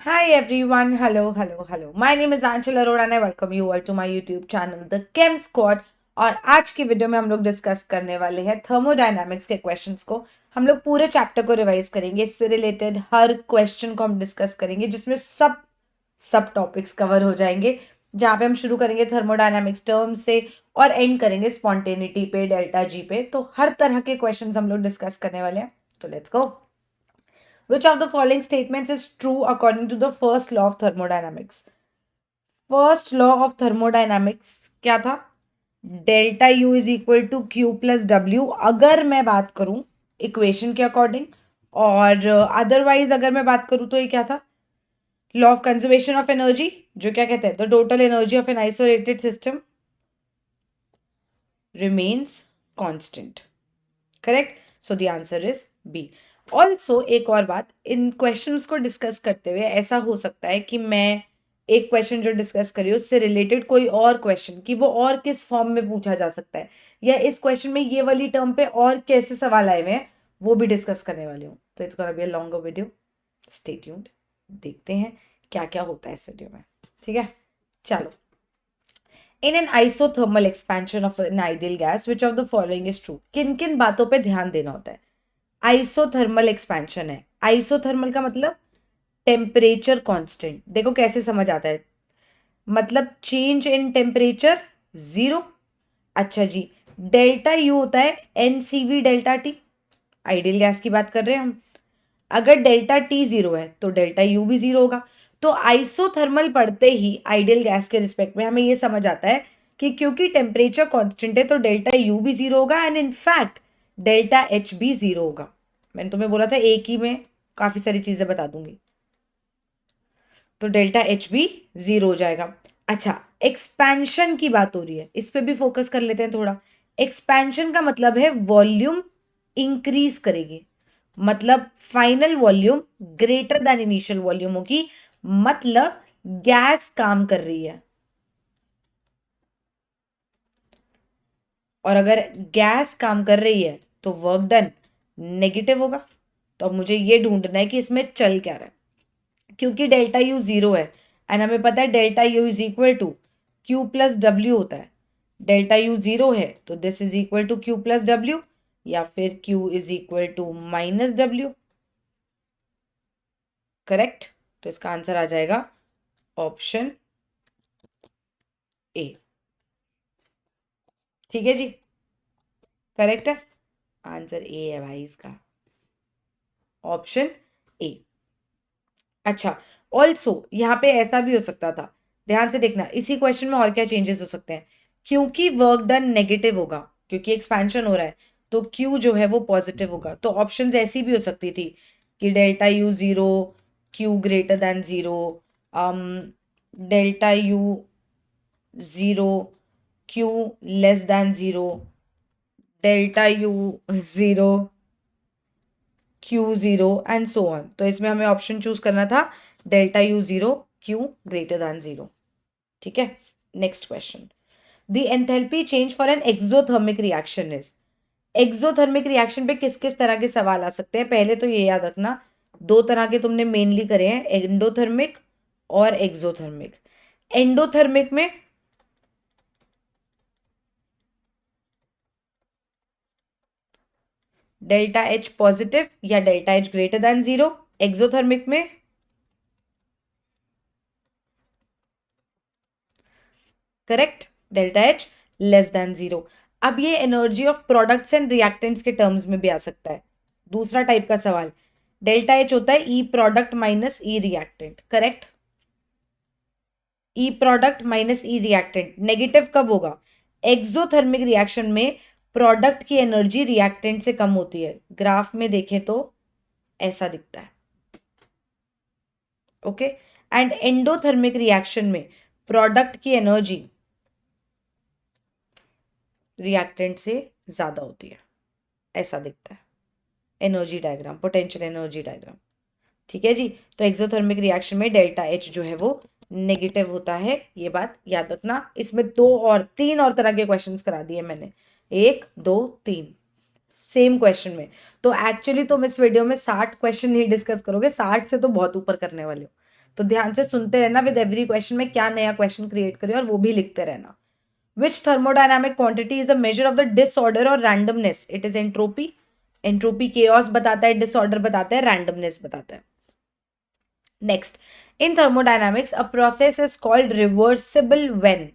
Hi everyone, hello. My name is Anchal Arora and I welcome you all to my YouTube channel The Chem Squad। और आज की video में हम लोग discuss करने वाले हैं थर्मोडायनामिक्स के क्वेश्चंस को। हम लोग पूरे चैप्टर को रिवाइज करेंगे, इससे रिलेटेड हर क्वेश्चन को हम डिस्कस करेंगे, जिसमें सब सब टॉपिक्स कवर हो जाएंगे। जहाँ पे हम शुरू करेंगे थर्मोडायनामिक्स टर्म से और एंड करेंगे स्पॉन्टेनिटी पे, डेल्टा जी पे। तो हर तरह के क्वेश्चंस हम लोग डिस्कस करने वाले हैं। तो let's go. Which of the following statements is true according to the first law of thermodynamics? First law of thermodynamics क्या था? Delta U is equal to Q plus W, अगर मैं बात करूं इक्वेशन के अकॉर्डिंग। और अदरवाइज अगर मैं बात करूं तो ये क्या था? Law of conservation of energy, जो क्या कहते हैं, the total energy of an isolated system remains constant. Correct. So the answer is B. Also एक और बात, इन क्वेश्चंस को डिस्कस करते हुए ऐसा हो सकता है कि मैं एक क्वेश्चन जो डिस्कस करी उससे रिलेटेड कोई और क्वेश्चन कि वो और किस फॉर्म में पूछा जा सकता है, या इस क्वेश्चन में ये वाली टर्म पे और कैसे सवाल आए हुए हैं वो भी डिस्कस करने वाली हूँ। तो it's gonna be a longer video, stay tuned. देखते हैं क्या क्या होता है इस वीडियो में। ठीक है, चलो। इन an isothermal expansion of N ideal gas which of the following is true? किन किन बातों पे ध्यान देना होता है? आइसोथर्मल एक्सपेंशन है। आइसोथर्मल का मतलब टेम्परेचर कांस्टेंट। देखो कैसे समझ आता है, मतलब चेंज इन टेम्परेचर जीरो। अच्छा जी, डेल्टा यू होता है NCV delta T, ideal gas की बात कर रहे हैं हम। अगर डेल्टा टी जीरो है तो डेल्टा यू भी जीरो होगा। तो आइसोथर्मल पढ़ते ही आइडियल गैस के रिस्पेक्ट में हमें ये समझ आता है कि क्योंकि टेम्परेचर कांस्टेंट है तो डेल्टा यू भी जीरो होगा एंड इनफैक्ट डेल्टा एच भी जीरो होगा। मैंने तुम्हें बोला था एक ही में काफी सारी चीजें बता दूंगी। तो डेल्टा एच भी जीरो हो जाएगा। अच्छा, एक्सपेंशन की बात हो रही है, इस पे भी फोकस कर लेते हैं थोड़ा। एक्सपेंशन का मतलब है वॉल्यूम इंक्रीज करेगी, मतलब final volume greater than initial volume होगी, मतलब गैस काम कर रही है। और अगर गैस काम कर रही है तो वर्क डन नेगेटिव होगा। तो अब मुझे ये ढूंढना है कि इसमें चल क्या रहा है। क्योंकि डेल्टा यू जीरो है एंड हमें पता है delta U is equal to Q plus W होता है। डेल्टा यू जीरो है तो this is equal to Q plus W, या फिर Q is equal to minus W. Correct. तो इसका आंसर आ जाएगा ऑप्शन ए। ठीक है जी, करेक्ट है। आंसर ए है भाई इसका, ऑप्शन ए। अच्छा, ऑल्सो यहाँ पे ऐसा भी हो सकता था, ध्यान से देखना इसी क्वेश्चन में और क्या चेंजेस हो सकते हैं। क्योंकि वर्क डन नेगेटिव होगा, क्योंकि एक्सपेंशन हो रहा है, तो क्यू जो है वो पॉजिटिव होगा। तो ऑप्शंस ऐसी भी हो सकती थी कि delta U zero, Q greater than zero, delta U zero, Q less than zero, delta U zero, Q zero and so on. तो इसमें हमें ऑप्शन चूज करना था delta U zero, Q greater than zero. ठीक है, next question. The enthalpy change for an exothermic reaction is? Exothermic reaction पे किस किस तरह के सवाल आ सकते हैं? पहले तो ये याद रखना, दो तरह के तुमने मेनली करे हैं, एंडोथर्मिक और एक्सोथर्मिक। एंडोथर्मिक में डेल्टा एच पॉजिटिव या delta H greater than zero. Exothermic में correct, delta H less than zero. अब ये energy of products and reactants के टर्म्स में भी आ सकता है। दूसरा टाइप का सवाल, डेल्टा एच होता है ई प्रोडक्ट माइनस ई रिएक्टेंट। करेक्ट, ई प्रोडक्ट माइनस ई रिएक्टेंट नेगेटिव कब होगा? एक्सोथर्मिक रिएक्शन में प्रोडक्ट की एनर्जी रिएक्टेंट से कम होती है। ग्राफ में देखें तो ऐसा दिखता है। ओके, एंड एंडोथर्मिक रिएक्शन में प्रोडक्ट की एनर्जी रिएक्टेंट से ज्यादा होती है, ऐसा दिखता है energy diagram, potential energy diagram. ठीक है जी। तो एक्सोथर्मिक रिएक्शन में डेल्टा एच जो है वो नेगेटिव होता है, ये बात याद रखना। इसमें तीन और तरह के क्वेश्चंस करा दिए मैंने, एक दो तीन सेम क्वेश्चन में। तो एक्चुअली तुम इस वीडियो में 60 क्वेश्चन ही डिस्कस करोगे, 60 से तो बहुत ऊपर करने वाले हो। तो ध्यान से सुनते रहना, विद एवरी क्वेश्चन में क्या नया क्वेश्चन क्रिएट करें और वो भी लिखते रहना. Which thermodynamic quantity is a measure of the disorder or randomness? It is entropy. Entropy chaos बताता है, disorder बताता है, randomness बताता है. Next, in thermodynamics, a process is called reversible when.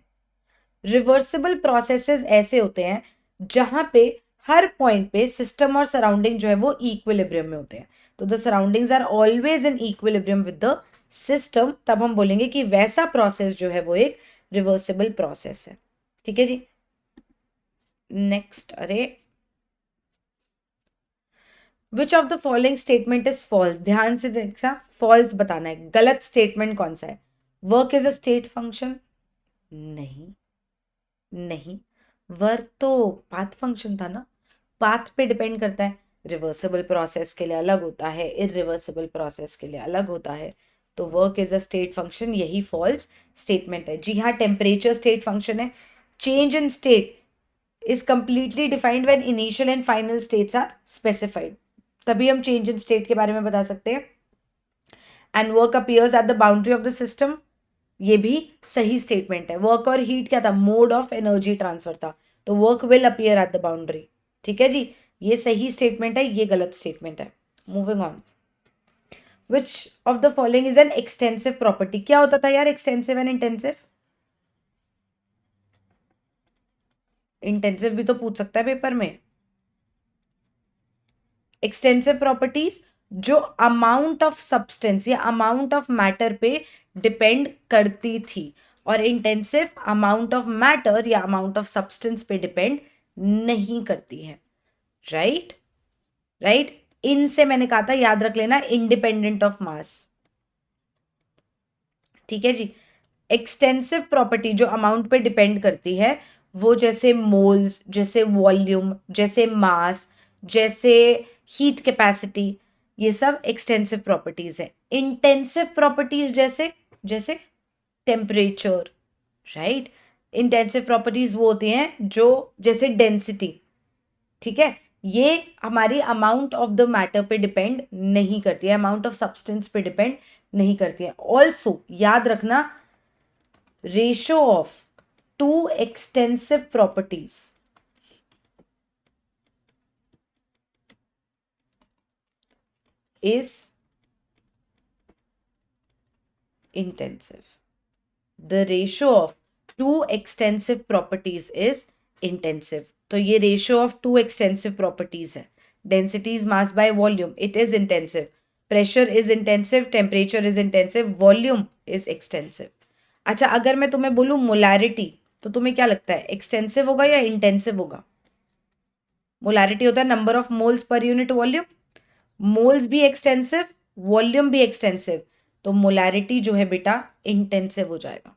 Reversible processes ऐसे होते हैं जहां पे हर पॉइंट पे सिस्टम और सराउंडिंग जो है वो इक्विलिब्रियम में होते हैं. तो the surroundings are always in equilibrium with the system. तब हम बोलेंगे कि वैसा प्रोसेस जो है वो एक रिवर्सिबल प्रोसेस है. ठीक है जी. नेक्स्ट, अरे which of the following statement is false. ध्यान से देखना, फॉल्स बताना है. गलत स्टेटमेंट कौन सा है? Work is a state function. नहीं नहीं, वर्क तो पाथ फंक्शन था ना, पाथ पे डिपेंड करता है. रिवर्सिबल प्रोसेस के लिए अलग होता है, इरिवर्सिबल प्रोसेस के लिए अलग होता है. तो work is a state function, यही फॉल्स स्टेटमेंट है. जी हाँ, टेम्परेचर स्टेट फंक्शन है. Change in state is completely defined when initial and final states are specified. तभी हम change in state के बारे में बता सकते हैं. And work appears at the boundary of the system. ये भी सही स्टेटमेंट है. वर्क और हीट क्या था? मोड ऑफ एनर्जी ट्रांसफर था. तो work will appear at the boundary. ठीक है जी, ये सही स्टेटमेंट है, ये गलत स्टेटमेंट है. Moving on. Which of the following is an extensive property. क्या होता था यार एक्सटेंसिव एंड इंटेंसिव? इंटेंसिव भी तो पूछ सकता है पेपर में. एक्सटेंसिव प्रॉपर्टीज जो अमाउंट ऑफ सब्सटेंस या अमाउंट ऑफ मैटर पे डिपेंड करती थी, और इंटेंसिव अमाउंट ऑफ मैटर या अमाउंट ऑफ सब्सटेंस पे डिपेंड नहीं करती है. Right right. इनसे मैंने कहा था, याद रख लेना, इंडिपेंडेंट ऑफ मास. ठीक है जी. एक्सटेंसिव प्रॉपर्टी जो अमाउंट पे डिपेंड करती है, वो जैसे मोल्स, जैसे वॉल्यूम, जैसे मास, जैसे हीट कैपेसिटी, ये सब एक्सटेंसिव प्रॉपर्टीज है. इंटेंसिव प्रॉपर्टीज जैसे जैसे टेम्परेचर. राइट. इंटेंसिव प्रॉपर्टीज वो होती हैं जो जैसे डेंसिटी. ठीक है, ये हमारी अमाउंट ऑफ द मैटर पे डिपेंड नहीं करती है, अमाउंट ऑफ सब्सटेंस पे डिपेंड नहीं करती है. ऑल्सो याद रखना, ratio of two extensive properties is intensive. The ratio of two extensive properties is intensive. तो ये ratio of two extensive properties है. Density is mass by volume. It is intensive. Pressure is intensive. Temperature is intensive. Volume is extensive. अच्छा, अगर मैं तुम्हें बोलूँ molarity, तो तुम्हें क्या लगता है, एक्सटेंसिव होगा या इंटेंसिव होगा? मोलैरिटी होता है number of moles per unit volume. Moles भी एक्सटेंसिव, वॉल्यूम भी एक्सटेंसिव, तो मोलैरिटी जो है बेटा इंटेंसिव हो जाएगा.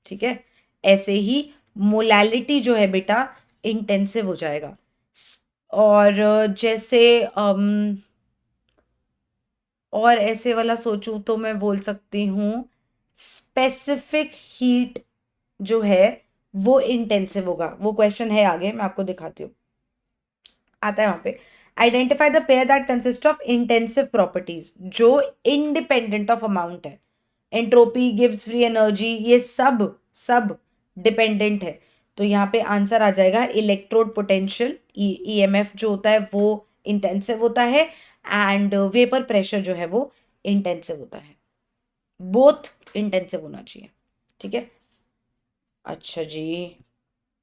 ठीक है, ऐसे ही मोलैलिटी जो है बेटा इंटेंसिव हो जाएगा. और जैसे और ऐसे वाला सोचूं तो मैं बोल सकती हूँ स्पेसिफिक हीट जो है वो इंटेंसिव होगा. वो क्वेश्चन है आगे, मैं आपको दिखाती हूँ, आता है वहां पे. Identify the pair that consist of intensive properties जो इंडिपेंडेंट ऑफ अमाउंट है. एंट्रोपी, गिव्स फ्री एनर्जी, ये सब सब डिपेंडेंट है. तो यहाँ पे आंसर आ जाएगा इलेक्ट्रोड पोटेंशियल, ईएमएफ जो होता है वो इंटेंसिव होता है, एंड वेपर प्रेशर जो है वो इंटेंसिव होता है. बोथ इंटेंसिव होना चाहिए. ठीक है. अच्छा जी,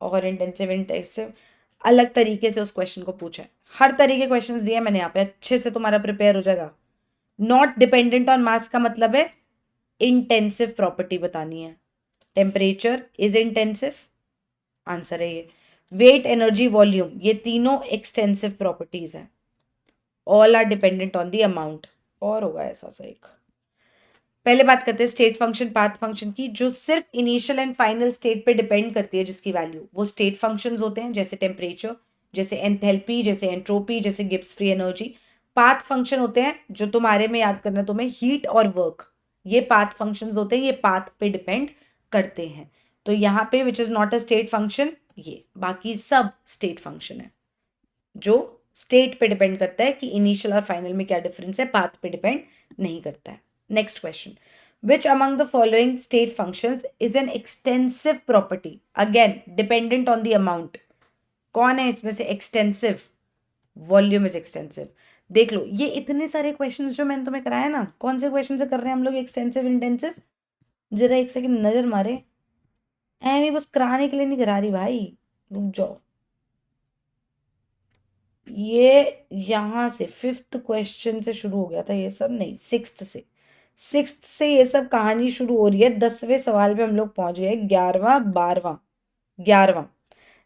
और इंटेंसिव इंटेंसिव अलग तरीके से उस क्वेश्चन को पूछा है. हर तरह के क्वेश्चंस दिए मैंने यहाँ पे, अच्छे से तुम्हारा प्रिपेयर हो जाएगा. नॉट डिपेंडेंट ऑन मास का मतलब है इंटेंसिव प्रॉपर्टी बतानी है. टेम्परेचर इज इंटेंसिव, आंसर है ये. वेट, एनर्जी, वॉल्यूम, ये तीनों एक्सटेंसिव प्रॉपर्टीज हैं. All are dependent on the amount. और होगा ऐसा सा एक. पहले बात करते हैं स्टेट फंक्शन, पाथ फंक्शन की, जो सिर्फ इनिशियल एंड फाइनल स्टेट पे डिपेंड करती है जिसकी वैल्यू, वो स्टेट फंक्शंस होते हैं. जैसे टेम्परेचर, जैसे एंथैल्पी, जैसे एंट्रोपी, जैसे Gibbs free energy. Path function होते हैं जो तुम्हारे में याद करना तुम्हें, हीट और वर्क, ये पाथ फंक्शंस होते हैं, ये पाथ पे डिपेंड करते हैं. तो यहाँ पे which is not a state function, ये बाकी सब स्टेट फंक्शन है जो स्टेट पे डिपेंड करता है कि इनिशियल और फाइनल में क्या डिफरेंस है, पाथ पे डिपेंड नहीं करता है. Next question. Which among the following state functions is an extensive property? Again, dependent on the amount. कौन है इसमें से extensive? Volume is extensive. देख लो, ये इतने सारे क्वेश्चंस जो मैंने तुम्हें कराया ना, कौन से क्वेश्चन से कर रहे हैं हम लोग एक्सटेंसिव इंटेंसिव? जरा एक सेकंड नजर मारे, ऐਵੇਂ बस कराने के लिए नहीं करा रही भाई, रुक जाओ। ये यहां से 5th क्वेश्चन से शुरू हो गया था ये सब, नहीं 6th से ये सब कहानी शुरू हो रही है। 10वें सवाल पे हम लोग पहुंच गए, 11वां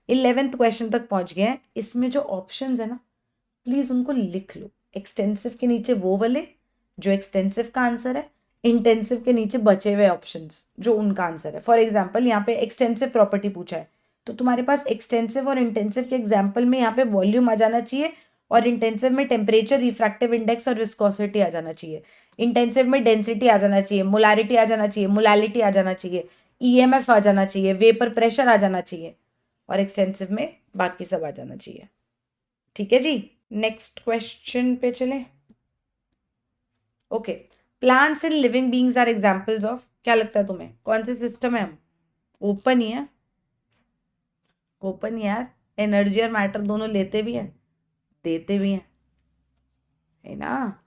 11th क्वेश्चन तक पहुंच गए हैं। इसमें जो ऑप्शंस है ना, प्लीज उनको लिख लो। एक्सटेंसिव के नीचे वो वाले जो एक्सटेंसिव का आंसर है, इंटेंसिव के नीचे बचे हुए ऑप्शंस जो उनका आंसर है। फॉर एग्जाम्पल यहाँ पे एक्सटेंसिव प्रॉपर्टी पूछा है, तो तुम्हारे पास एक्सटेंसिव और इंटेंसिव के एग्जाम्पल में यहाँ पे वॉल्यूम आ जाना चाहिए, और इंटेंसिव में टेम्परेचर, रिफ्रैक्टिव इंडेक्स और विस्कोसिटी आ जाना चाहिए। इंटेंसिव में डेंसिटी आ जाना चाहिए, मोलारिटी आ जाना चाहिए, मोलालिटी आ जाना चाहिए, ईएमएफ आ जाना चाहिए, वेपर प्रेशर आ जाना चाहिए, और एक्सटेंसिव में बाकी सब आ जाना चाहिए। ठीक है जी, नेक्स्ट क्वेश्चन पे चले। Okay, plants and living beings are examples of, क्या लगता है तुम्हें कौन से सिस्टम है? हम ओपन ही है, ओपन यार, एनर्जी और मैटर दोनों लेते भी हैं देते भी हैं, है ना?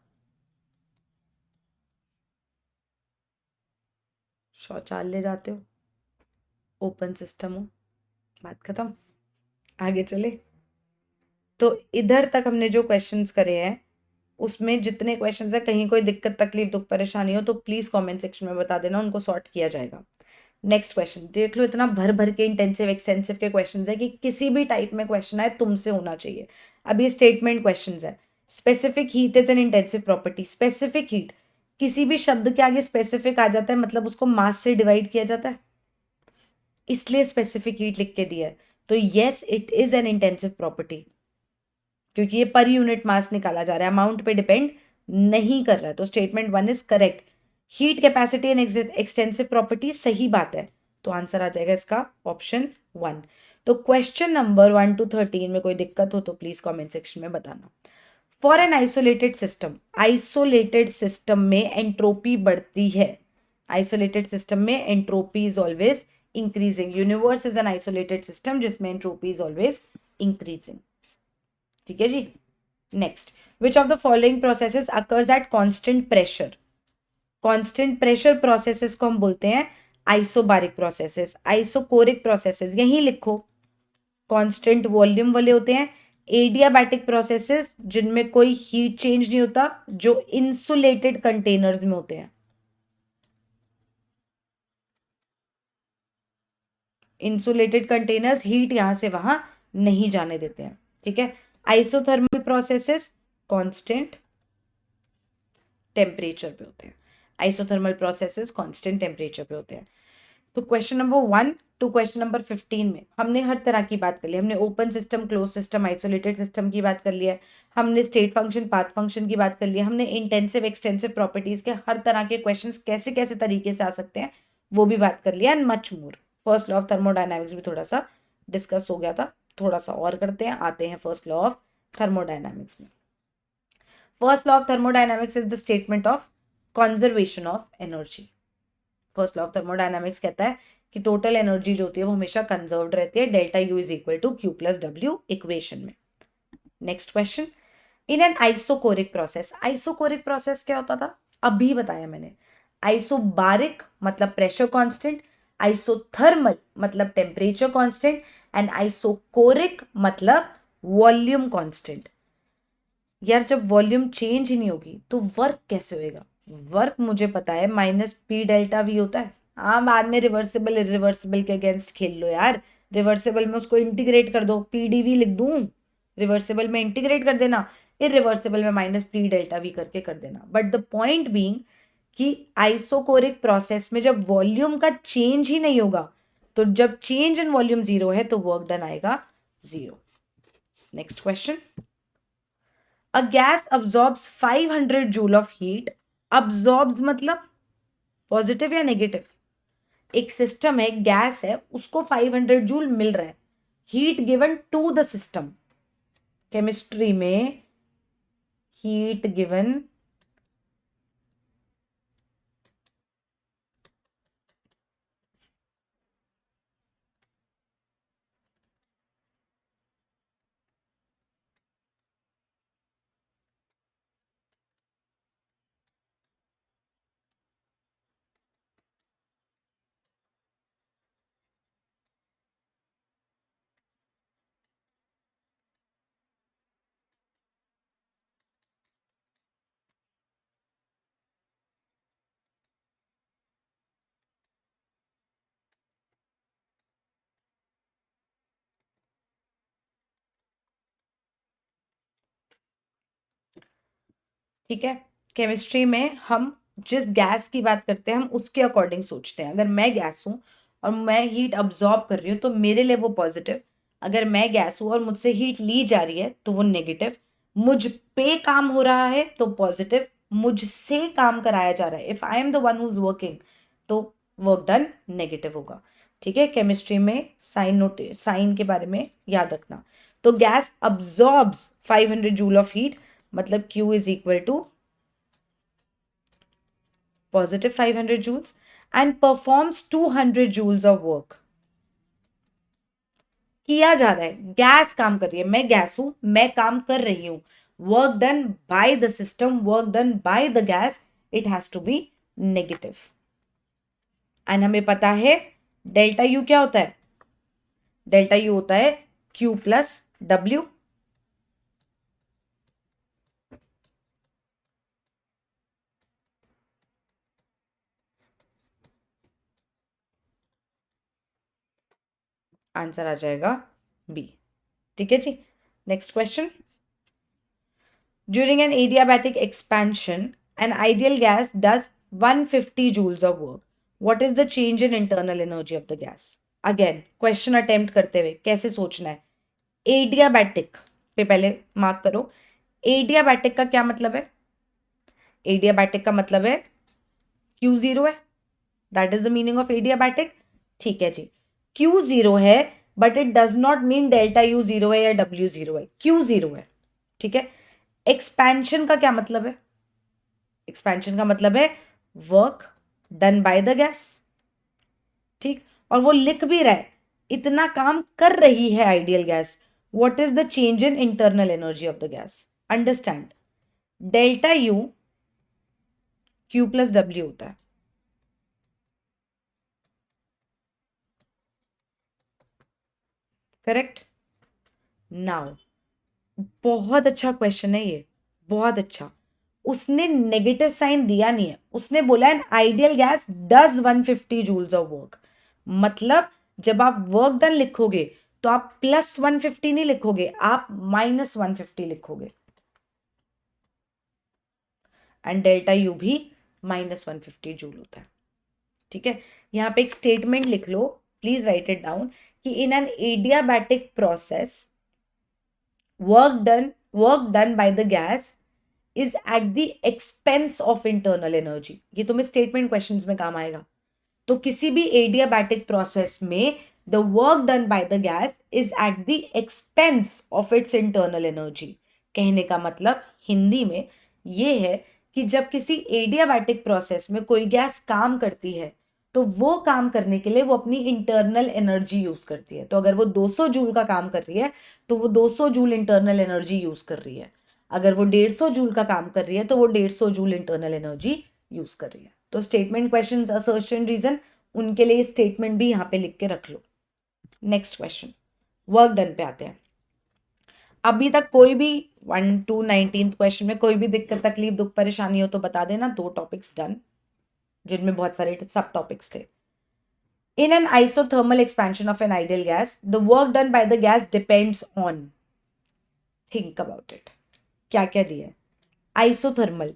शौचालय जाते हो, ओपन सिस्टम हो, बात खत्म। आगे चले। तो इधर तक हमने जो क्वेश्चंस करे हैं, उसमें जितने क्वेश्चंस है, कहीं कोई दिक्कत तकलीफ दुख परेशानी हो तो प्लीज कमेंट सेक्शन में बता देना, उनको सॉर्ट किया जाएगा। नेक्स्ट क्वेश्चन देख लो, इतना भर भर के इंटेंसिव एक्सटेंसिव के क्वेश्चंस है कि किसी भी टाइप में क्वेश्चन आए तुमसे होना चाहिए। अब ये स्टेटमेंट क्वेश्चंस है। Specific heat is an intensive property. Specific heat, किसी भी शब्द के आगे स्पेसिफिक आ जाता है मतलब उसको मास से डिवाइड किया जाता है, इसलिए स्पेसिफिक हीट लिख के दिया है। तो yes, it is an intensive property, क्योंकि ये पर यूनिट मास निकाला जा रहा है, अमाउंट पे डिपेंड नहीं कर रहा है। तो statement 1 is correct. Heat capacity and extensive property सही बात है, तो आंसर आ जाएगा इसका ऑप्शन 1। तो क्वेश्चन नंबर 1 to 13 में कोई दिक्कत हो तो प्लीज कमेंट सेक्शन में बताना। For an isolated system, isolated system में एंट्रोपी बढ़ती है। आइसोलेटेड सिस्टम में entropy is always increasing. Universe is an isolated system जिसमें एंट्रोपी इज ऑलवेज इंक्रीजिंग। ठीक है जी, next, which of the following processes occurs at constant pressure? Constant pressure processes को हम बोलते हैं आइसोबारिक प्रोसेसेस, आइसोकोरिक प्रोसेसेस, यही लिखो। कांस्टेंट वॉल्यूम वाले होते हैं एडियाबैटिक प्रोसेसेस, जिनमें कोई हीट चेंज नहीं होता, जो इंसुलेटेड कंटेनर्स में होते हैं। इंसुलेटेड कंटेनर्स हीट यहां से वहां नहीं जाने देते हैं। ठीक है, आइसोथर्मल प्रोसेसेस कांस्टेंट टेम्परेचर पे होते हैं। आइसोथर्मल प्रोसेसेस कांस्टेंट टेम्परेचर पे होते हैं। तो question number 1 to question number 15 में हमने हर तरह की बात कर ली। हमने open system, close system, isolated system की बात कर लिया है, हमने स्टेट फंक्शन, पाथ फंक्शन की बात कर लिया, हमने इंटेंसिव एक्सटेंसिव प्रॉपर्टीज के हर तरह के क्वेश्चंस कैसे कैसे तरीके से आ सकते हैं वो भी बात कर लिया, and much more. First law of thermodynamics भी थोड़ा सा डिस्कस हो गया था, थोड़ा सा और करते हैं, आते हैं फर्स्ट लॉ ऑफ थर्मोडायनामिक्स में। First law of thermodynamics is the statement of conservation of energy. First law of thermodynamics कहता है कि टोटल एनर्जी जो होती है वो हमेशा कंजर्व्ड रहती है, delta U is equal to Q plus W equation में। Next question, in an isochoric process, isochoric process क्या होता था अभी बताया मैंने। आइसोबारिक मतलब प्रेशर कांस्टेंट, आइसोथर्मल मतलब टेम्परेचर कांस्टेंट, एंड आइसोकोरिक मतलब वॉल्यूम कांस्टेंट। यार जब वॉल्यूम चेंज ही नहीं होगी तो वर्क कैसे होएगा? वर्क मुझे पता है माइनस पी डेल्टा वी होता है। हाँ, बाद में रिवर्सिबल इरिवर्सिबल के अगेंस्ट खेल लो यार। रिवर्सिबल में उसको इंटीग्रेट कर दो, पीडीवी लिख दूं, रिवर्सिबल में इंटीग्रेट कर देना, इरिवर्सिबल में माइनस पी डेल्टा वी करके कर देना। बट द पॉइंट बीइंग कि आइसोकोरिक प्रोसेस में जब वॉल्यूम का चेंज ही नहीं होगा, तो जब चेंज इन वॉल्यूम जीरो है तो वर्क डन आएगा zero. Next question, A gas absorbs 500 joule of heat. Absorbs मतलब पॉजिटिव या नेगेटिव? एक सिस्टम है, गैस है, उसको 500 जूल मिल रहा है, heat given to the system. Chemistry में हीट गिवन ठीक है, केमिस्ट्री में हम जिस गैस की बात करते हैं हम उसके अकॉर्डिंग सोचते हैं। अगर मैं गैस हूँ और मैं हीट अब्जॉर्ब कर रही हूँ तो मेरे लिए वो पॉजिटिव, अगर मैं गैस हूँ और मुझसे हीट ली जा रही है तो वो नेगेटिव, मुझ पे काम हो रहा है तो पॉजिटिव, मुझसे काम कराया जा रहा है, if I am the one who is working, तो वर्क डन नेगेटिव होगा। ठीक है, केमिस्ट्री में साइन के बारे में याद रखना। तो gas absorbs 500 joule of heat, मतलब Q is equal to positive 500 joules and performs 200 joules of work। किया जा रहा है, गैस काम कर रही है, मैं गैस हूं, मैं काम कर रही हूं, work done by the system, work done by the gas, it has to be negative. And हमें पता है डेल्टा यू क्या होता है, डेल्टा यू होता है Q प्लस डब्ल्यू। आंसर आ जाएगा बी। ठीक है जी, next question. During an adiabatic expansion, an ideal gas does 150 joules of work. What is the change in internal energy of the gas? Again, question attempt करते हुए कैसे सोचना है। एडियाबैटिक पे पहले मार्क करो। एडियाबैटिक का क्या मतलब है? एडियाबैटिक का मतलब है क्यू जीरो है, that is the meaning of adiabatic. ठीक है जी, क्यू जीरो है but it does not mean delta U zero है या डब्ल्यू जीरो है, क्यू जीरो है। ठीक है, एक्सपेंशन का क्या मतलब है? एक्सपेंशन का मतलब है work done by the gas. ठीक, और वो लिख भी रहा है इतना काम कर रही है ideal gas. What is the change in internal energy of the gas? Understand, delta U Q plus W होता है। करेक्ट। नाउ, बहुत अच्छा क्वेश्चन है ये, बहुत अच्छा। उसने नेगेटिव साइन दिया नहीं है, उसने बोला an ideal gas does 150 joules of work. मतलब जब आप वर्क डन लिखोगे तो आप प्लस 150 नहीं लिखोगे, आप माइनस 150 लिखोगे। एंड डेल्टा यू भी माइनस 150 जूल होता है। ठीक है, यहां पे एक स्टेटमेंट लिख लो, प्लीज राइट इट डाउन, कि in an adiabatic process work done by the gas is eight the expense of internal energy. ये तुम्हें स्टेटमेंट क्वेश्चंस में काम आएगा। तो किसी भी एडियाबैटिक प्रोसेस में the work done by the gas is eight the expense of its internal energy. कहने का मतलब हिंदी में ये है कि जब किसी एडियाबैटिक प्रोसेस में कोई गैस काम करती है तो वो काम करने के लिए वो अपनी इंटरनल एनर्जी यूज करती है। तो अगर वो 200 जूल का काम कर रही है तो वो 200 जूल इंटरनल एनर्जी यूज कर रही है। अगर वो 150 जूल का काम कर रही है तो वो 150 जूल इंटरनल एनर्जी यूज कर रही है। तो स्टेटमेंट, क्वेश्चन, असर्शन, रीजन, उनके लिए स्टेटमेंट भी यहां पे लिख के रख लो। नेक्स्ट क्वेश्चन, वर्क डन पे आते हैं। अभी तक कोई भी 1 to 19 क्वेश्चन में कोई भी दिक्कत, तकलीफ, दुख, परेशानी हो तो बता देना। 2 टॉपिक्स डन, जिनमें बहुत सारे सब टॉपिक्स थे। In an isothermal expansion of an ideal gas, the work done by the gas depends on, think about it, क्या क्या दिया है? आइसोथर्मल,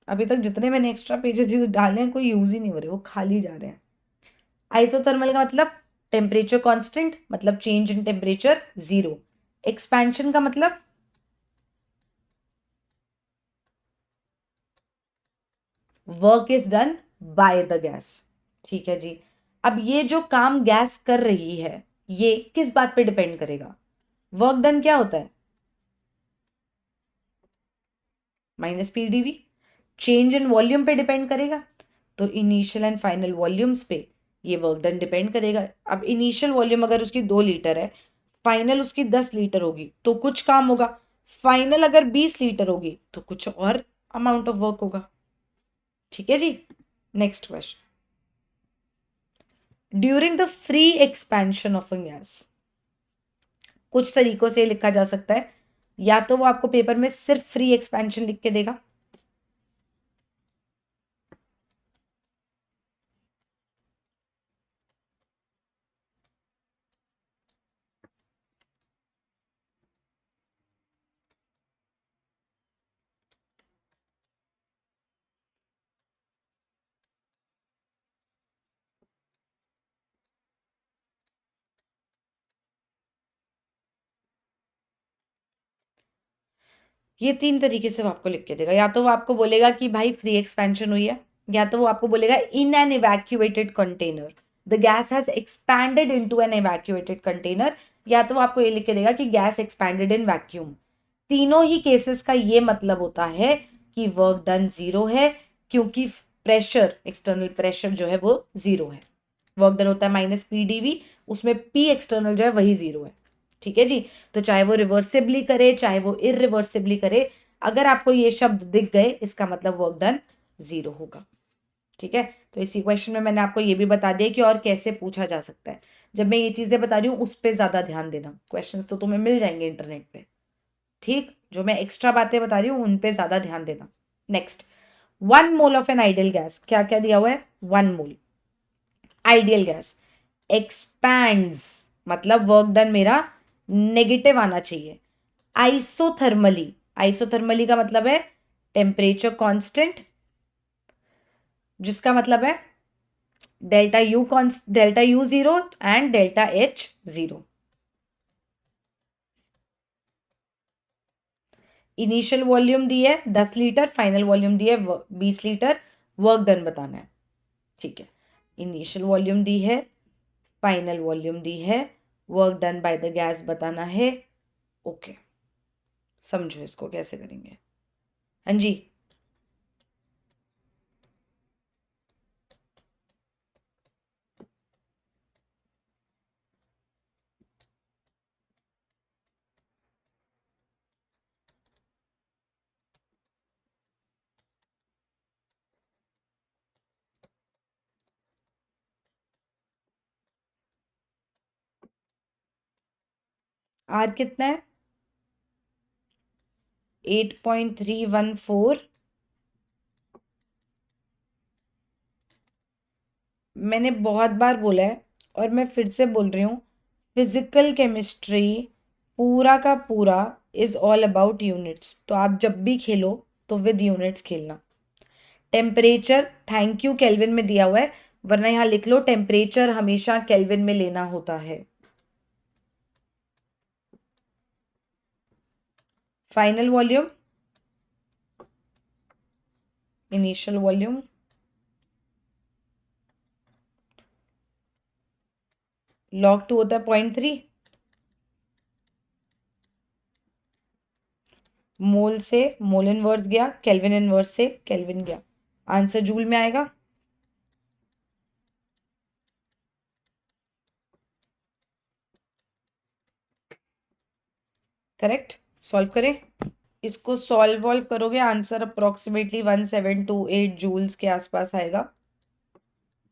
अभी तक जितने मैंने एक्स्ट्रा पेजेस यूज डाले हैं कोई यूज ही नहीं हो रहे, वो खाली जा रहे हैं। आइसोथर्मल का मतलब टेम्परेचर कांस्टेंट, मतलब change in temperature zero. Expansion का मतलब work is done by the gas. ठीक है जी, अब ये जो काम गैस कर रही है ये किस बात पे डिपेंड करेगा? वर्क डन क्या होता है? Minus PDV. Change in volume पे डिपेंड करेगा, तो इनिशियल एंड फाइनल वॉल्यूम्स पे ये वर्क डन डिपेंड करेगा। अब इनिशियल वॉल्यूम अगर उसकी 2 लीटर है, फाइनल उसकी 10 लीटर होगी तो कुछ काम होगा, फाइनल अगर 20 लीटर होगी तो कुछ और अमाउंट ऑफ वर्क होगा। ठीक है जी, next question. During the free expansion of a gas, कुछ तरीकों से लिखा जा सकता है। या तो वो आपको पेपर में सिर्फ फ्री एक्सपेंशन लिख के देगा, ये 3 तरीके से वो आपको लिख के देगा। या तो वो आपको बोलेगा कि भाई फ्री एक्सपेंशन हुई है, या तो वो आपको बोलेगा in an evacuated container, the gas has expanded into an evacuated container, या तो वो आपको ये लिख के देगा कि गैस एक्सपैंडेड इन वैक्यूम। तीनों ही केसेस का ये मतलब होता है कि वर्क डन जीरो है, क्योंकि प्रेशर, एक्सटर्नल प्रेशर जो है वो जीरो है। वर्क डन होता है माइनस पी डीवी, उसमें पी एक्सटर्नल जो है वही जीरो है। ठीक है जी। तो चाहे वो रिवर्सिबली करे चाहे वो इरिवर्सिबली करे, अगर आपको ये शब्द दिख गए इसका मतलब वर्क डन जीरो होगा। ठीक है। तो इसी क्वेश्चन में मैंने आपको ये भी बता दिया कि और कैसे पूछा जा सकता है। जब मैं ये चीजें बता रही हूँ उस पर ज्यादा ध्यान देना, क्वेश्चंस तो तुम्हें मिल जाएंगे इंटरनेट पे। ठीक, जो मैं एक्स्ट्रा बातें बता रही हूँ उन पे ज्यादा ध्यान देना। Next, 1 mole of N ideal gas, क्या क्या दिया हुआ है? 1 मोल आइडियल गैस एक्सपैंड्स, मतलब वर्क डन मेरा नेगेटिव आना चाहिए। आइसोथर्मली, आइसोथर्मली का मतलब है टेम्परेचर कांस्टेंट, जिसका मतलब है delta U zero and delta H zero. Initial volume दी है 10 लीटर, फाइनल वॉल्यूम दी है 20 लीटर, वर्क डन बताना है। ठीक है, इनिशियल वॉल्यूम दी है, फाइनल वॉल्यूम दी है, work done by the gas बताना है। ओके, समझो इसको कैसे करेंगे। हाँ जी, आर कितना है? 8.314। मैंने बहुत बार बोला है और मैं फिर से बोल रही हूँ, फिजिकल केमिस्ट्री पूरा का पूरा इज ऑल अबाउट यूनिट्स। तो आप जब भी खेलो तो विद यूनिट्स खेलना। टेम्परेचर, थैंक यू, केल्विन में दिया हुआ है, वरना यहाँ लिख लो टेम्परेचर हमेशा केल्विन में लेना होता है। Final volume, initial volume, log 2 होता है 0.3, मोल से मोल इनवर्स गया, केल्विन इनवर्स से केल्विन गया, आंसर जूल में आएगा। करेक्ट। सॉल्व करें, इसको सॉल्व वॉल्व करोगे आंसर अप्रोक्सीमेटली 1728 जूल्स के आसपास आएगा।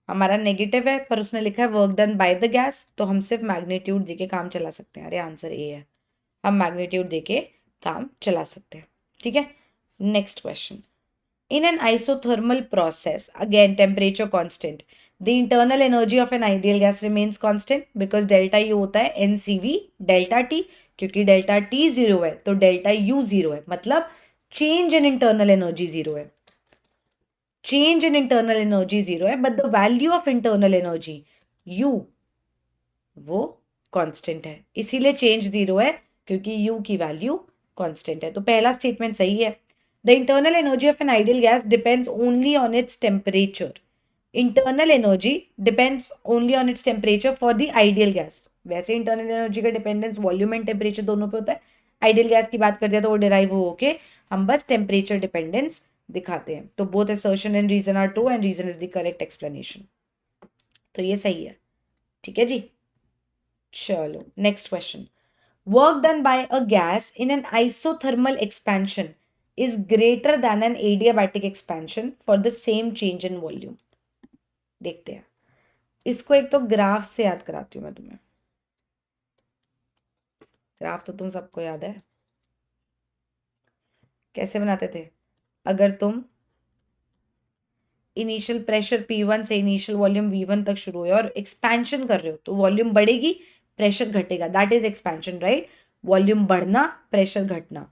हमारा नेगेटिव है पर उसने लिखा है work done by the gas, तो हम सिर्फ मैग्नीट्यूड देके काम चला सकते हैं। अरे आंसर ए है, हम मैग्नीट्यूड देके काम चला सकते हैं। ठीक है, next question. In an isothermal process, again temperature constant, the internal energy of an ideal gas remains constant because delta U होता है NCV delta T, क्योंकि delta T जीरो है तो delta U जीरो है, मतलब change in internal energy zero है। change in internal energy zero है, but the value of internal energy U वो कांस्टेंट है, इसीलिए चेंज जीरो है क्योंकि U की वैल्यू कांस्टेंट है। तो पहला स्टेटमेंट सही है। The internal energy of N ideal gas depends only on its temperature. Internal energy depends only on its temperature for the ideal gas. वैसे इंटरनल एनर्जी का डिपेंडेंस वॉल्यूम एंड टेम्परेचर दोनों पे होता है। आइडियल गैस की बात करते हैं तो वो डिराइव हो के हम बस टेम्परेचर डिपेंडेंस दिखाते हैं। तो both assertion and reason are true and reason is the correct explanation. तो ये सही है। ठीक है जी, चलो next question. Work done by a gas in an isothermal expansion is greater than an adiabatic expansion for the same change in volume. देखते हैं इसको, एक तो ग्राफ से याद कराती हूँ मैं तुम्हें। ग्राफ तो तुम सबको याद है, कैसे बनाते थे? अगर तुम इनिशियल प्रेशर P1 से इनिशियल वॉल्यूम V1 तक शुरू हुए और एक्सपेंशन कर रहे हो तो वॉल्यूम बढ़ेगी, प्रेशर घटेगा, that is expansion, right? Volume बढ़ना, प्रेशर घटना।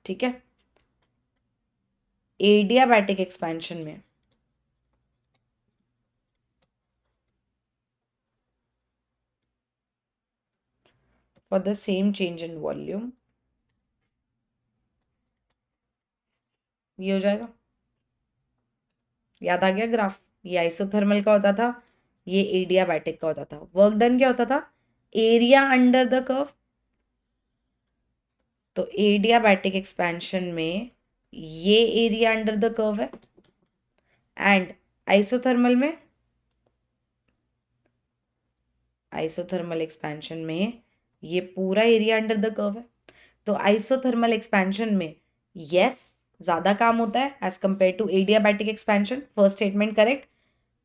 ठीक है, एडियाबैटिक एक्सपेंशन में for the same change in volume, ये हो जाएगा। याद आ गया ग्राफ? ये आइसोथर्मल का होता था, ये एडियाबैटिक का होता था। वर्क डन क्या होता था? Area under the curve. तो एडियाबैटिक एक्सपेंशन में ये एरिया अंडर द कर्व है, एंड आइसोथर्मल में, आइसोथर्मल एक्सपेंशन में ये पूरा एरिया अंडर द कर्व है। तो आइसोथर्मल एक्सपेंशन में यस ज्यादा काम होता है as compare to adiabatic expansion, first statement correct.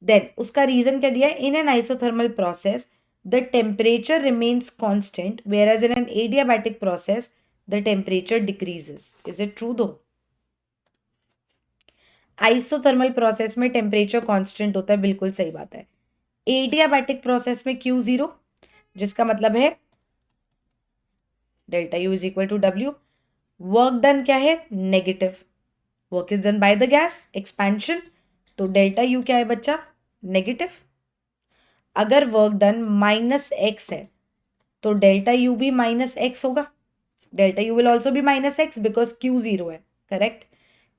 Then उसका रीजन क्या दिया है? In an isothermal process the temperature remains constant whereas in an adiabatic process the temperature decreases. Is it true though? Isothermal process में temperature constant होता है, बिल्कुल सही बात है। एडियाबैटिक प्रोसेस में Q0, जिसका मतलब है delta U is equal to W. Work done क्या है? Negative. Work is done by the gas expansion, तो डेल्टा यू क्या है बच्चा? नेगेटिव। अगर वर्क डन -x है तो डेल्टा यू भी -x होगा। Delta U will also be -x because Q0 है, करेक्ट।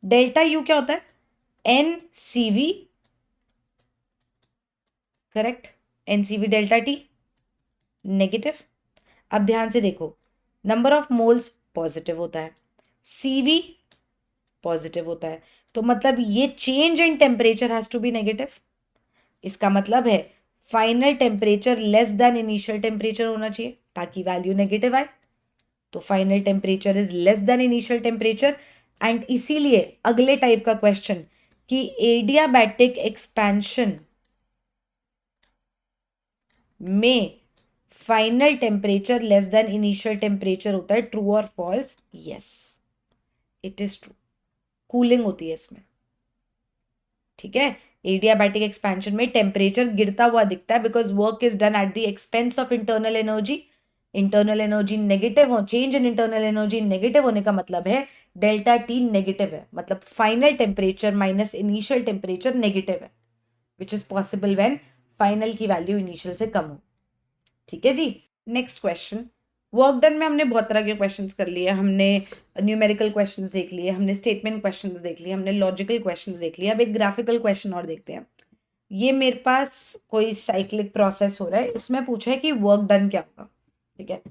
डेल्टा यू क्या होता है? NCV, correct. NCV delta T, negative. अब ध्यान से देखो, नंबर ऑफ मोल्स पॉजिटिव होता है, CV पॉजिटिव होता है, तो मतलब ये change in temperature has to be negative. इसका मतलब है final temperature less than initial temperature होना चाहिए ताकि वैल्यू नेगेटिव आए। तो final temperature is less than initial temperature, and इसीलिए अगले टाइप का क्वेश्चन कि एडियाबैटिक एक्सपेंशन में final temperature less than initial temperature होता है, ट्रू और false? Yes, it is true. Cooling होती है इसमें, ठीक है। एडियाबैटिक एक्सपेंशन में टेम्परेचर गिरता हुआ दिखता है because work is done at the expense of internal energy. Internal energy negative हो, change in internal energy negative होने का मतलब है डेल्टा टी नेगेटिव है, मतलब final temperature minus initial temperature negative है, which is possible when final की value initial से कम हो। ठीक है जी। नेक्स्ट क्वेश्चन, वर्क डन में हमने बहुत तरह के क्वेश्चंस कर लिए। हमने न्यूमेरिकल क्वेश्चंस देख लिए, हमने स्टेटमेंट क्वेश्चंस देख लिए, हमने लॉजिकल क्वेश्चंस देख लिए। अब एक ग्राफिकल क्वेश्चन और देखते हैं। ये मेरे पास कोई साइक्लिक प्रोसेस हो रहा है, इसमें पूछा है कि वर्क डन क्या होगा, ठीक है।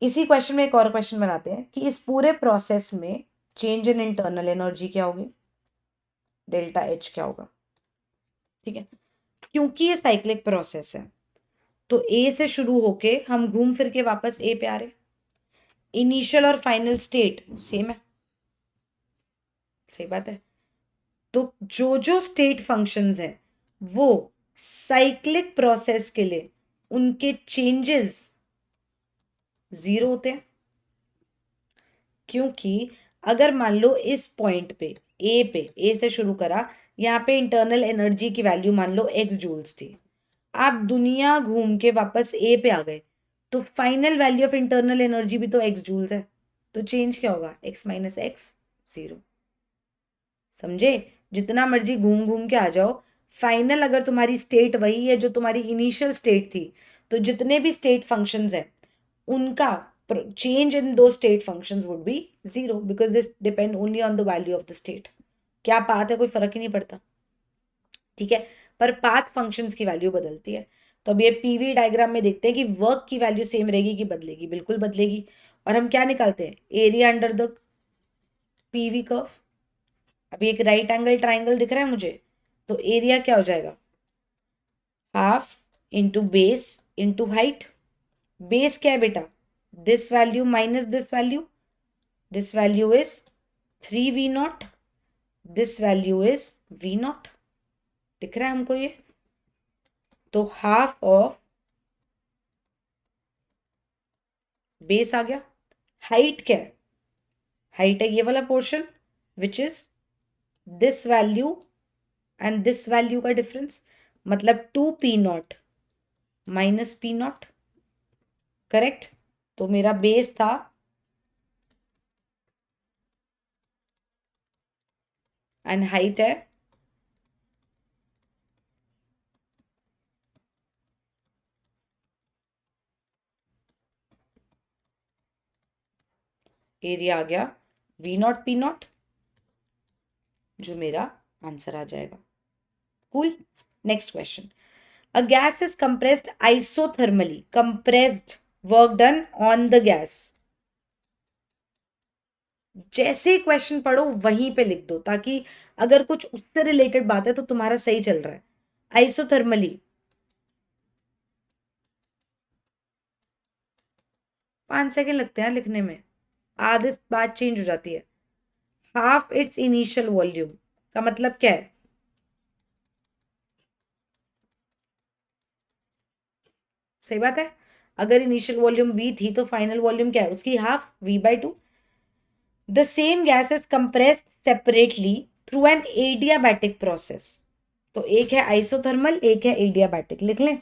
इसी क्वेश्चन में एक और क्वेश्चन बनाते हैं कि इस पूरे प्रोसेस में चेंज इन इंटरनल एनर्जी क्या होगी, डेल्टा एच क्या होगा, ठीक है। क्योंकि ये साइक्लिक प्रोसेस है तो ए से शुरू होके हम घूम फिर के वापस ए पे आ रहे। इनिशियल और फाइनल स्टेट सेम है, सही बात है। तो जो जो स्टेट फंक्शंस हैं वो साइक्लिक प्रोसेस के लिए उनके चेंजेस जीरो होते हैं, क्योंकि अगर मान लो इस पॉइंट पे ए से शुरू करा, यहाँ पे इंटरनल एनर्जी की वैल्यू मान लो x जूल्स थी, आप दुनिया घूम के वापस ए पे आ गए तो final value of internal energy भी तो x जूल्स है, तो चेंज क्या होगा? x minus x, zero. समझे? जितना मर्जी घूम घूम के आ जाओ, फाइनल अगर तुम्हारी स्टेट वही है जो तुम्हारी इनिशियल स्टेट थी, तो जितने भी स्टेट फंक्शंस हैं उनका चेंज इन दो state functions would be zero because this depend only on the value of the state. क्या पाथ है कोई फर्क ही नहीं पड़ता, ठीक है। पर पाथ फंक्शंस की वैल्यू बदलती है। तो अब ये पीवी डायग्राम में देखते हैं कि वर्क की वैल्यू सेम रहेगी कि बदलेगी, बिल्कुल बदलेगी। और हम क्या निकालते हैं? Area under the PV curve. अभी एक राइट एंगल ट्राइंगल दिख रहा है मुझे, तो एरिया क्या हो जाएगा? Half into base into height. Base क्या है बेटा? This value minus this value is 3v0, this value is v0। दिख रहा है हमको ये? तो हाफ ऑफ बेस आ गया। हाइट क्या है? हाइट है ये वाला portion which is this value and this value का डिफरेंस, मतलब 2p0 माइनस p0, करेक्ट। तो मेरा बेस था एंड हाइट है एरिया आ गया वी नॉट पी नॉट, जो मेरा आंसर आ जाएगा। Cool. Next question, a gas is compressed isothermally, compressed, work done on the gas. जैसे क्वेश्चन पढ़ो वहीं पे लिख दो, ताकि अगर कुछ उससे रिलेटेड बात है तो तुम्हारा सही चल रहा है। आइसोथर्मली 5 सेकेंड लगते हैं लिखने में, आधे बात चेंज हो जाती है। हाफ इट्स इनिशियल वॉल्यूम का मतलब क्या है? सही बात है, अगर इनिशियल वॉल्यूम v थी तो फाइनल वॉल्यूम क्या है उसकी? Half, v/2। The same gas is compressed separately through an adiabatic process. तो एक है आइसोथर्मल, एक है एडियाबैटिक, लिख लें।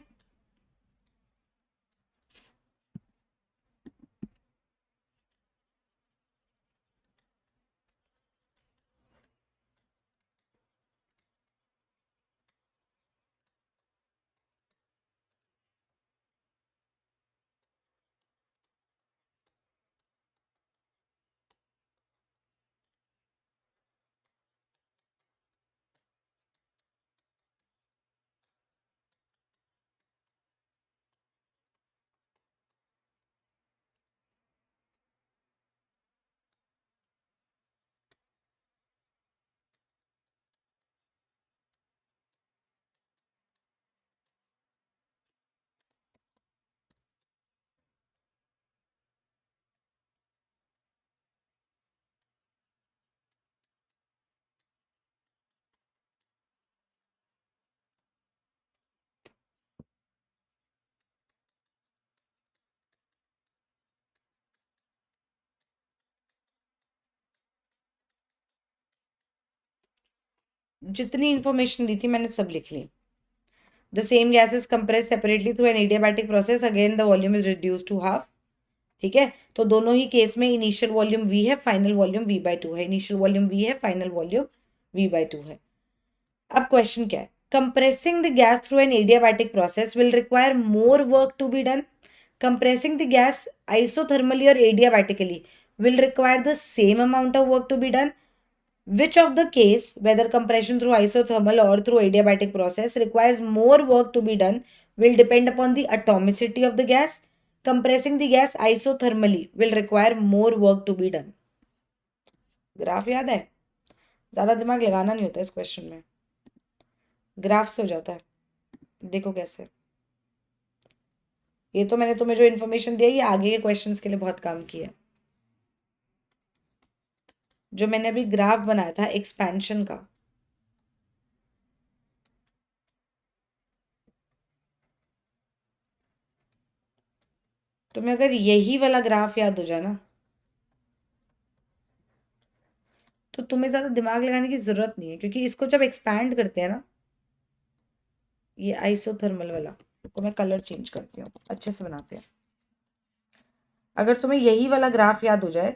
जितनी इंफॉर्मेशन दी थी मैंने सब लिख ली। The same gas is compress separately through an adiabatic process, again the volume is reduce to half. ठीक है, तो दोनों ही केस में इनिशियल वॉल्यूम v है, फाइनल वॉल्यूम v/2 है। इनिशियल वॉल्यूम v है, फाइनल वॉल्यूम v/2 है। अब क्वेश्चन क्या है? Compressing the gas through an adiabatic process will require more work to be done. Compressing the gas isothermally और adiabatically will require the same amount of work to be done. Which of the case, whether compression through isothermal or through adiabatic process, requires more work to be done will depend upon the atomicity of the gas. Compressing the gas isothermally will require more work to be done. Graph याद है? ज्यादा दिमाग लगाना नहीं होता इस question में, graph से हो जाता है। देखो कैसे, ये तो मैंने तुम्हें जो इन्फॉर्मेशन दी है ये आगे के क्वेश्चंस के लिए बहुत काम की है। जो मैंने अभी ग्राफ बनाया था एक्सपेंशन का, तुम्हें अगर यही वाला ग्राफ याद हो जाए ना तो तुम्हें ज्यादा दिमाग लगाने की जरूरत नहीं है, क्योंकि इसको जब एक्सपैंड करते हैं ना, ये आइसोथर्मल वाला को मैं कलर चेंज करती हूँ, अच्छे से बनाते हैं। अगर तुम्हें यही वाला ग्राफ याद हो जाए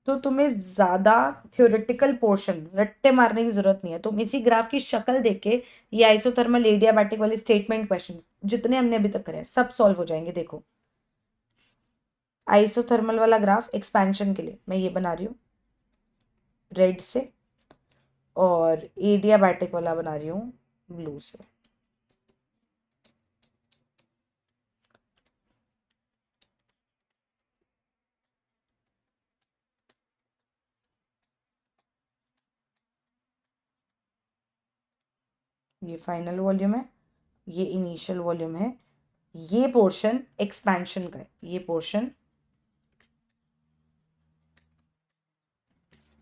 तो तुम्हें ज्यादा थ्योरेटिकल पोर्शन रट्टे मारने की जरूरत नहीं है। तुम इसी ग्राफ की शक्ल देख के ये आइसोथर्मल एडियाबैटिक वाले स्टेटमेंट क्वेश्चन जितने हमने अभी तक करे हैं सब सॉल्व हो जाएंगे। देखो, आइसोथर्मल वाला ग्राफ एक्सपेंशन के लिए मैं ये बना रही हूँ रेड से, और एडियाबैटिक वाला बना रही हूँ ब्लू से। ये फाइनल वॉल्यूम है, ये इनिशियल वॉल्यूम है, ये पोर्शन एक्सपेंशन का है, ये पोर्शन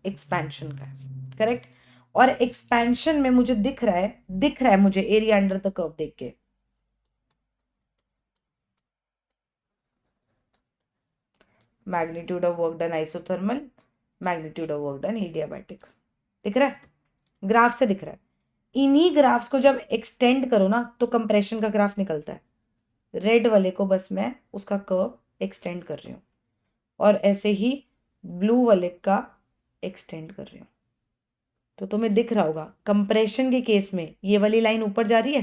एक्सपेंशन का है। करेक्ट। और एक्सपेंशन में मुझे दिख रहा है मुझे एरिया अंडर द कर्व देख के। Magnitude of work done isothermal, magnitude of work done adiabatic, दिख रहा है, ग्राफ से दिख रहा है। इन्हीं ग्राफ्स को जब एक्सटेंड करो ना तो कंप्रेशन का ग्राफ निकलता है। रेड वाले को बस मैं उसका कर्व एक्सटेंड कर रही हूँ, और ऐसे ही ब्लू वाले का एक्सटेंड कर रही हूँ। तो तुम्हें दिख रहा होगा कंप्रेशन के केस में ये वाली लाइन ऊपर जा रही है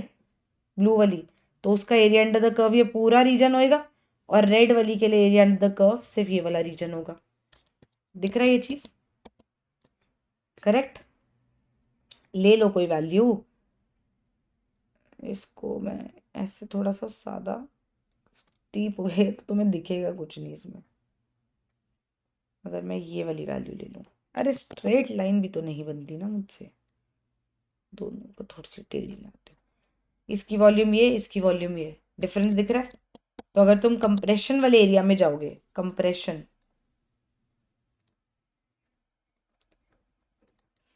ब्लू वाली, तो उसका एरिया अंडर द कर्व ये पूरा रीजन होएगा, और रेड वाली के लिए एरिया अंडर द कर्व सिर्फ ये वाला रीजन होगा। दिख रहा है ये चीज? करेक्ट। ले लो कोई वैल्यू, इसको मैं ऐसे थोड़ा सा सादा डीप हो गए तो तुम्हें दिखेगा कुछ नहीं इसमें। अगर मैं ये वाली वैल्यू ले लूँ, अरे स्ट्रेट लाइन भी तो नहीं बनती ना मुझसे, दोनों को थोड़ी सी टेढ़ी लाते। इसकी वॉल्यूम ये, इसकी वॉल्यूम ये, डिफरेंस दिख रहा है? तो अगर तुम कंप्रेशन वाले एरिया में जाओगे, कंप्रेशन,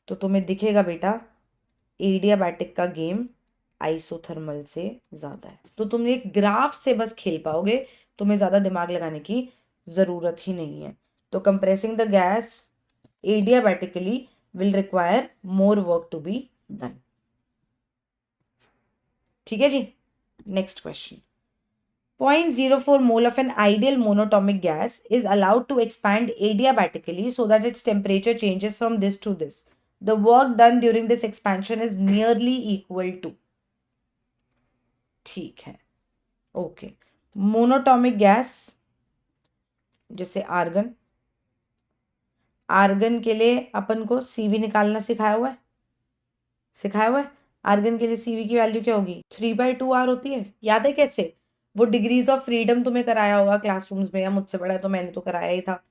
तो तुम्हें दिखेगा बेटा एडियाबैटिक का गेम आइसोथर्मल से ज़्यादा है। तो तुम एक ग्राफ से बस खेल पाओगे, तुम्हें ज़्यादा दिमाग लगाने की ज़रूरत ही नहीं है। तो compressing the gas adiabatically will require more work to be done. ठीक है जी, next question. 0.04 mole of an ideal monatomic gas is allowed to expand adiabatically so that its temperature changes from this to this. The work done during this expansion is nearly equal to. ठीक है, okay. Monoatomic gas जैसे argon, argon के लिए अपन को CV निकालना सिखाया हुआ है, सिखाया हुआ है। आर्गन के लिए सीवी की वैल्यू क्या होगी? 3/2R होती है। याद है कैसे? वो डिग्रीज ऑफ फ्रीडम तुम्हें कराया होगा क्लासरूम्स में, या मुझसे बड़ा है तो मैंने तो कराया ही था।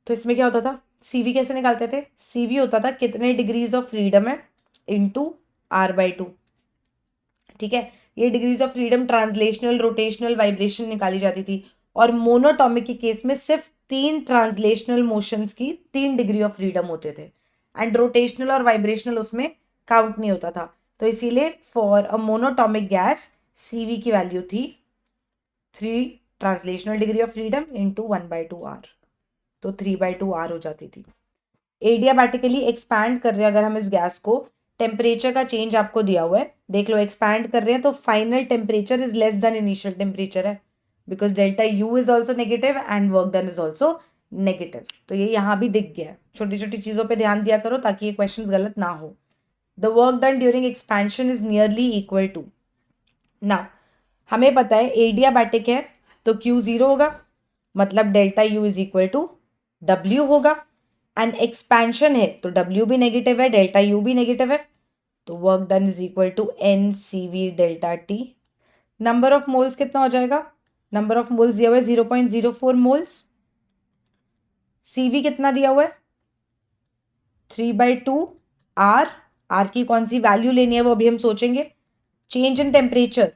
तो इसमें क्या होता था, सीवी कैसे निकालते थे? सीवी होता था कितने डिग्रीज ऑफ फ्रीडम है इनटू R/2। ठीक है, ये degrees of freedom translational, rotational, vibration निकाली जाती थी। और मोनोटॉमिक के केस में सिर्फ 3 ट्रांसलेशनल मोशंस की 3 डिग्री ऑफ फ्रीडम होते थे, एंड रोटेशनल और वाइब्रेशनल उसमें काउंट नहीं होता था। तो इसीलिए for a monoatomic gas CV की वैल्यू थी 3 translational degree of freedom into 1/2R, तो 3/2R हो जाती थी। एडियाबैटिकली एक्सपैंड कर रहे हैं अगर हम इस गैस को, टेम्परेचर का चेंज आपको दिया हुआ है, देख लो एक्सपैंड कर रहे हैं तो final temperature is less than initial temperature है, because delta U is also negative and work done is also negative. तो ये यहाँ भी दिख गया है। छोटी छोटी चीजों पे ध्यान दिया करो ताकि ये क्वेश्चन गलत ना हो। The work done during expansion is nearly equal to. Now हमें पता है एडियाबैटिक है तो Q 0 होगा, मतलब delta U is equal to W होगा। एंड एक्सपेंशन है तो W भी नेगेटिव है, डेल्टा यू भी नेगेटिव है, तो work done is equal to NCV delta T। Number of moles कितना हो जाएगा? नंबर ऑफ मोल्स दिया हुआ है 0.04 मोल्स। CV कितना दिया हुआ है? 3/2R। R की कौन सी वैल्यू लेनी है वो अभी हम सोचेंगे। Change in temperature,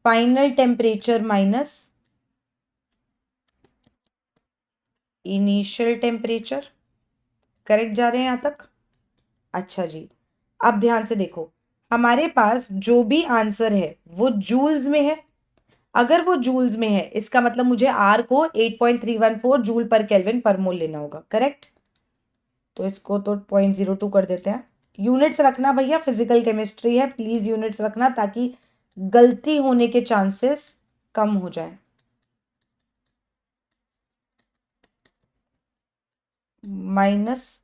final temperature minus initial temperature. Correct जा रहे हैं यहां तक? अच्छा जी, अब ध्यान से देखो, हमारे पास जो भी आंसर है वो जूल्स में है। अगर वो जूल्स में है इसका मतलब मुझे आर को 8.314 जूल पर केल्विन पर मोल लेना होगा। करेक्ट, तो इसको तो 0.02 कर देते हैं। यूनिट्स रखना भैया, फिजिकल केमिस्ट्री है, प्लीज यूनिट्स रखना ताकि गलती होने के चांसेस कम हो जाए। माइनस,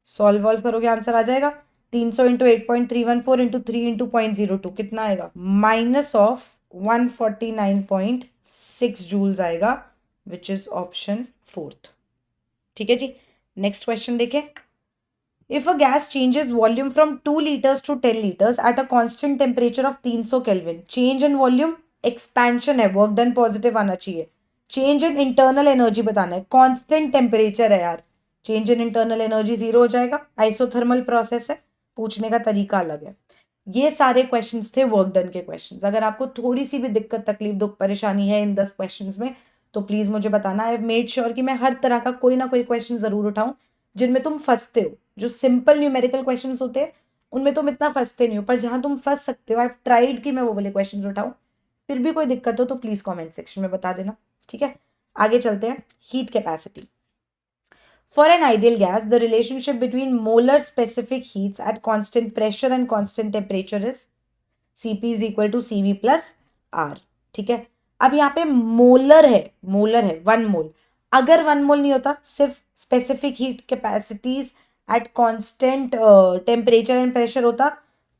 सॉल्व वॉल्व करोगे आंसर आ जाएगा 300 इंटू 8.314 इंटू 3 इंटू 0.02 कितना आएगा? माइनस ऑफ 149.6 जूल्स आएगा, विच इज ऑप्शन 4th। ठीक है जी, नेक्स्ट क्वेश्चन देखें। If a gas changes volume from 2 litres to 10 litres at a constant temperature of 300 kelvin, change in volume, expansion है, work done positive आना चाहिए। Change in internal energy बताना है, constant temperature है यार, चेंज इन इंटरनल एनर्जी 0 हो जाएगा। Isothermal process है, पूछने का तरीका अलग है। ये सारे क्वेश्चंस थे वर्क डन के क्वेश्चंस। अगर आपको थोड़ी सी भी दिक्कत, तकलीफ, दुख, परेशानी है इन 10 क्वेश्चंस में तो प्लीज मुझे बताना। आई हैव मेड श्योर कि मैं हर तरह का कोई ना कोई क्वेश्चन जरूर उठाऊं जिनमें तुम फंसते हो। जो सिंपल न्यूमेरिकल क्वेश्चंस होते हैं उनमें तुम इतना फंसते नहीं हो, पर जहां तुम फंस सकते हो, आई हैव ट्राइड कि मैं वो वाले क्वेश्चंस उठाऊं। फिर भी कोई दिक्कत हो तो प्लीज कमेंट सेक्शन में बता देना। ठीक है, आगे चलते हैं। Heat capacity. For an ideal gas, the relationship between molar specific heats at constant pressure and constant temperature is Cp is equal to Cv plus R। ठीक है, अब यहाँ पे मोलर है, मोलर है 1 मोल। अगर 1 मोल नहीं होता, सिर्फ specific heat capacities at constant temperature and pressure होता,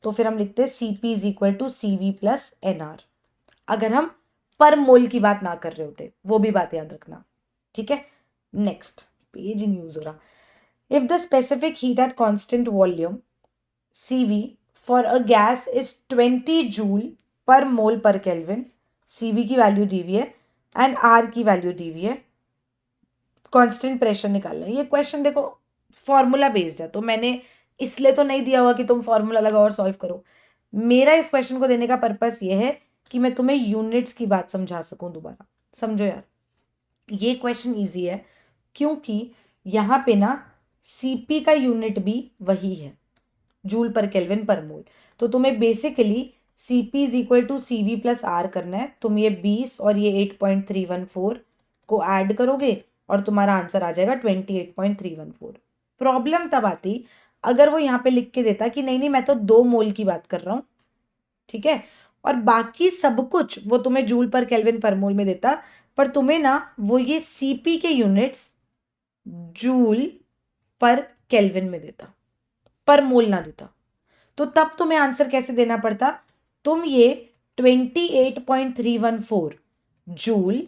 तो फिर हम लिखते हैं Cp is equal to Cv plus Nr। अगर हम पर मोल की बात ना कर रहे होते, वो भी बात याद रखना, ठीक है। नेक्स्ट पेज इन यूज हो रहा। If the specific heat at constant volume CV for a gas is 20 joule पर मोल पर केल्विन, CV की वैल्यू dV है एंड R की वैल्यू dV है, कांस्टेंट प्रेशर निकालना है। ये क्वेश्चन देखो फॉर्मूला बेस्ड है, तो मैंने इसलिए तो नहीं दिया हुआ कि तुम फॉर्मूला लगाओ और सॉल्व करो। मेरा इस क्वेश्चन को देने का पर्पस ये है कि मैं तुम्हें यूनिट्स की बात समझा सकूं दोबारा। समझो यार, ये क्वेश्चन इजी है क्योंकि यहाँ पे ना सीपी का यूनिट भी वही है, जूल पर केल्विन पर मोल। तो तुम्हें basically CP is equal to CV plus R करना है। तुम ये 20 और ये 8.314 को ऐड करोगे और तुम्हारा आंसर आ जाएगा 28.314। प्रॉब्लम तब आती अगर वो यहाँ पे लिख के देता कि नहीं नहीं मैं तो 2 मोल की बात कर रहा हूँ, ठीक है, और बाकी सब कुछ वो तुम्हें जूल पर केल्विन पर मोल में देता, पर तुम्हें ना वो ये सीपी के यूनिट्स जूल पर केल्विन में देता, पर मोल ना देता। तो तब तुम्हें आंसर कैसे देना पड़ता, तुम ये 28.314 जूल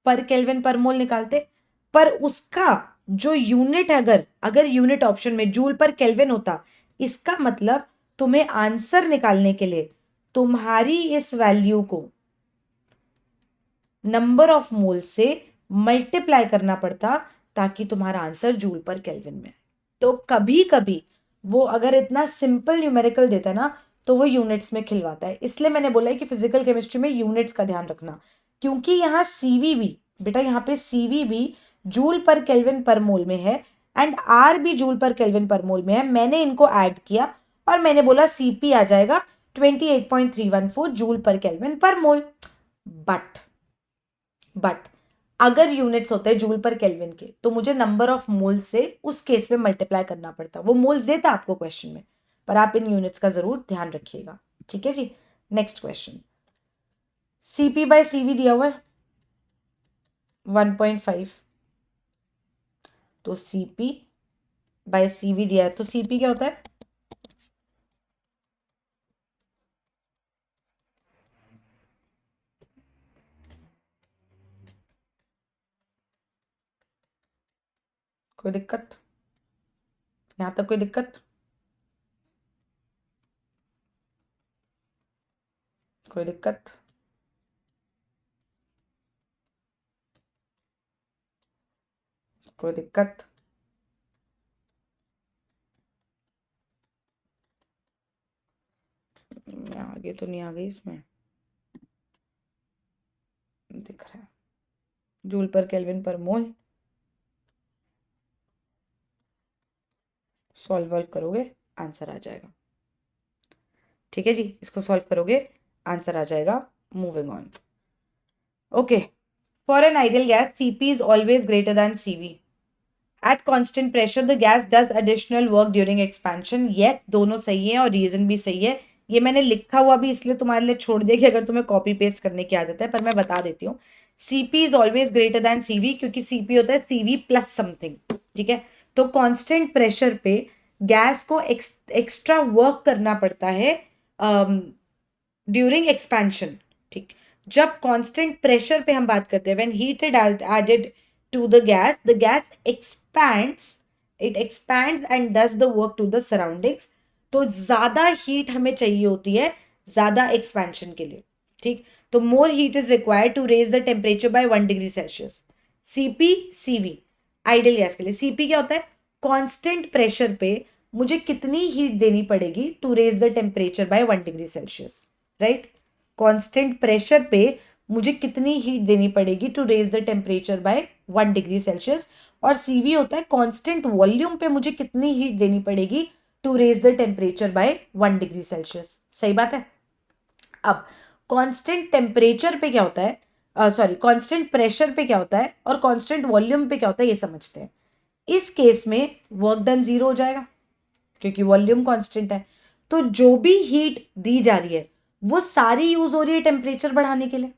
पर केल्विन पर मोल निकालते, पर उसका जो यूनिट है, अगर यूनिट ऑप्शन में जूल पर केल्विन होता, इसका मतलब तुम्हें आंसर निकालने के लिए तुम्हारी इस वैल्यू को नंबर ऑफ मोल से मल्टीप्लाई करना पड़ता ताकि तुम्हारा आंसर जूल पर केल्विन में। तो कभी कभी वो अगर इतना सिंपल न्यूमेरिकल देता है ना तो वो यूनिट्स में खिलवाता है। इसलिए मैंने बोला है कि फिजिकल केमिस्ट्री में यूनिट्स का ध्यान रखना, क्योंकि यहाँ सीवी भी बेटा, यहाँ पे सीवी भी जूल पर केल्विन पर मोल में है एंड आर भी जूल पर केल्विन पर मोल में है। मैंने इनको ऐड किया और मैंने बोला सीपी आ जाएगा 28.314 जूल पर केल्विन पर मोल। बट अगर यूनिट्स होते हैं जूल पर केल्विन के तो मुझे नंबर ऑफ मोल्स से उस केस में मल्टीप्लाई करना पड़ता। वो मोल्स देता आपको क्वेश्चन में, पर आप इन यूनिट्स का जरूर ध्यान रखिएगा, ठीक है जी। Next question, CP by CV दिया हुआ है 1.5, तो सीपी बाय सीवी दिया है, तो सीपी क्या होता है, कोई दिक्कत, यहां तक कोई दिक्कत, कोई दिक्कत, कोई दिक्कत, मैं आगे तो नहीं आ गई इसमें, दिख रहा है जूल पर केल्विन पर मोल। सॉल्व करोगे आंसर आ जाएगा, ठीक है जी, इसको सॉल्व करोगे आंसर आ जाएगा। Moving on, okay. For an ideal gas CP is always greater than CV eight constant pressure the gas does additional work during expansion. Yes, दोनों सही है और रीजन भी सही है। ये मैंने लिखा हुआ भी इसलिए तुम्हारे लिए छोड़ दिया कि अगर तुम्हें कॉपी पेस्ट करने की आदत है, पर मैं बता देती हूँ। CP is always greater than CV क्योंकि CP होता है CV प्लस समथिंग, ठीक है। तो कांस्टेंट प्रेशर पे गैस को एक्स्ट्रा वर्क करना पड़ता है ड्यूरिंग एक्सपेंशन, ठीक। जब कांस्टेंट प्रेशर पे हम बात करते हैं, when heat is added to the gas expands, it expands and does the work to the surroundings. तो ज्यादा हीट हमें चाहिए होती है ज्यादा एक्सपेंशन के लिए, ठीक। तो more heat is required to raise the temperature by 1 degree Celsius. CP CV ideal gas के लिए, सीपी क्या होता है, कांस्टेंट प्रेशर पे मुझे कितनी हीट देनी पड़ेगी to raise the temperature by 1 degree Celsius, right. Constant pressure पे मुझे कितनी हीट देनी पड़ेगी to raise the temperature by 1 degree Celsius. और सीवी होता है कांस्टेंट वॉल्यूम पे मुझे कितनी हीट देनी पड़ेगी to raise the temperature by 1 degree Celsius. सही बात है। अब कांस्टेंट टेम्परेचर पे क्या होता है, सॉरी कांस्टेंट प्रेशर पे क्या होता है और कांस्टेंट वॉल्यूम पे क्या होता है ये समझते हैं। इस केस में वर्क डन 0 हो जाएगा क्योंकि वॉल्यूम कांस्टेंट है। तो जो भी हीट दी जा रही है वो सारी यूज हो रही है टेम्परेचर बढ़ाने के लिए,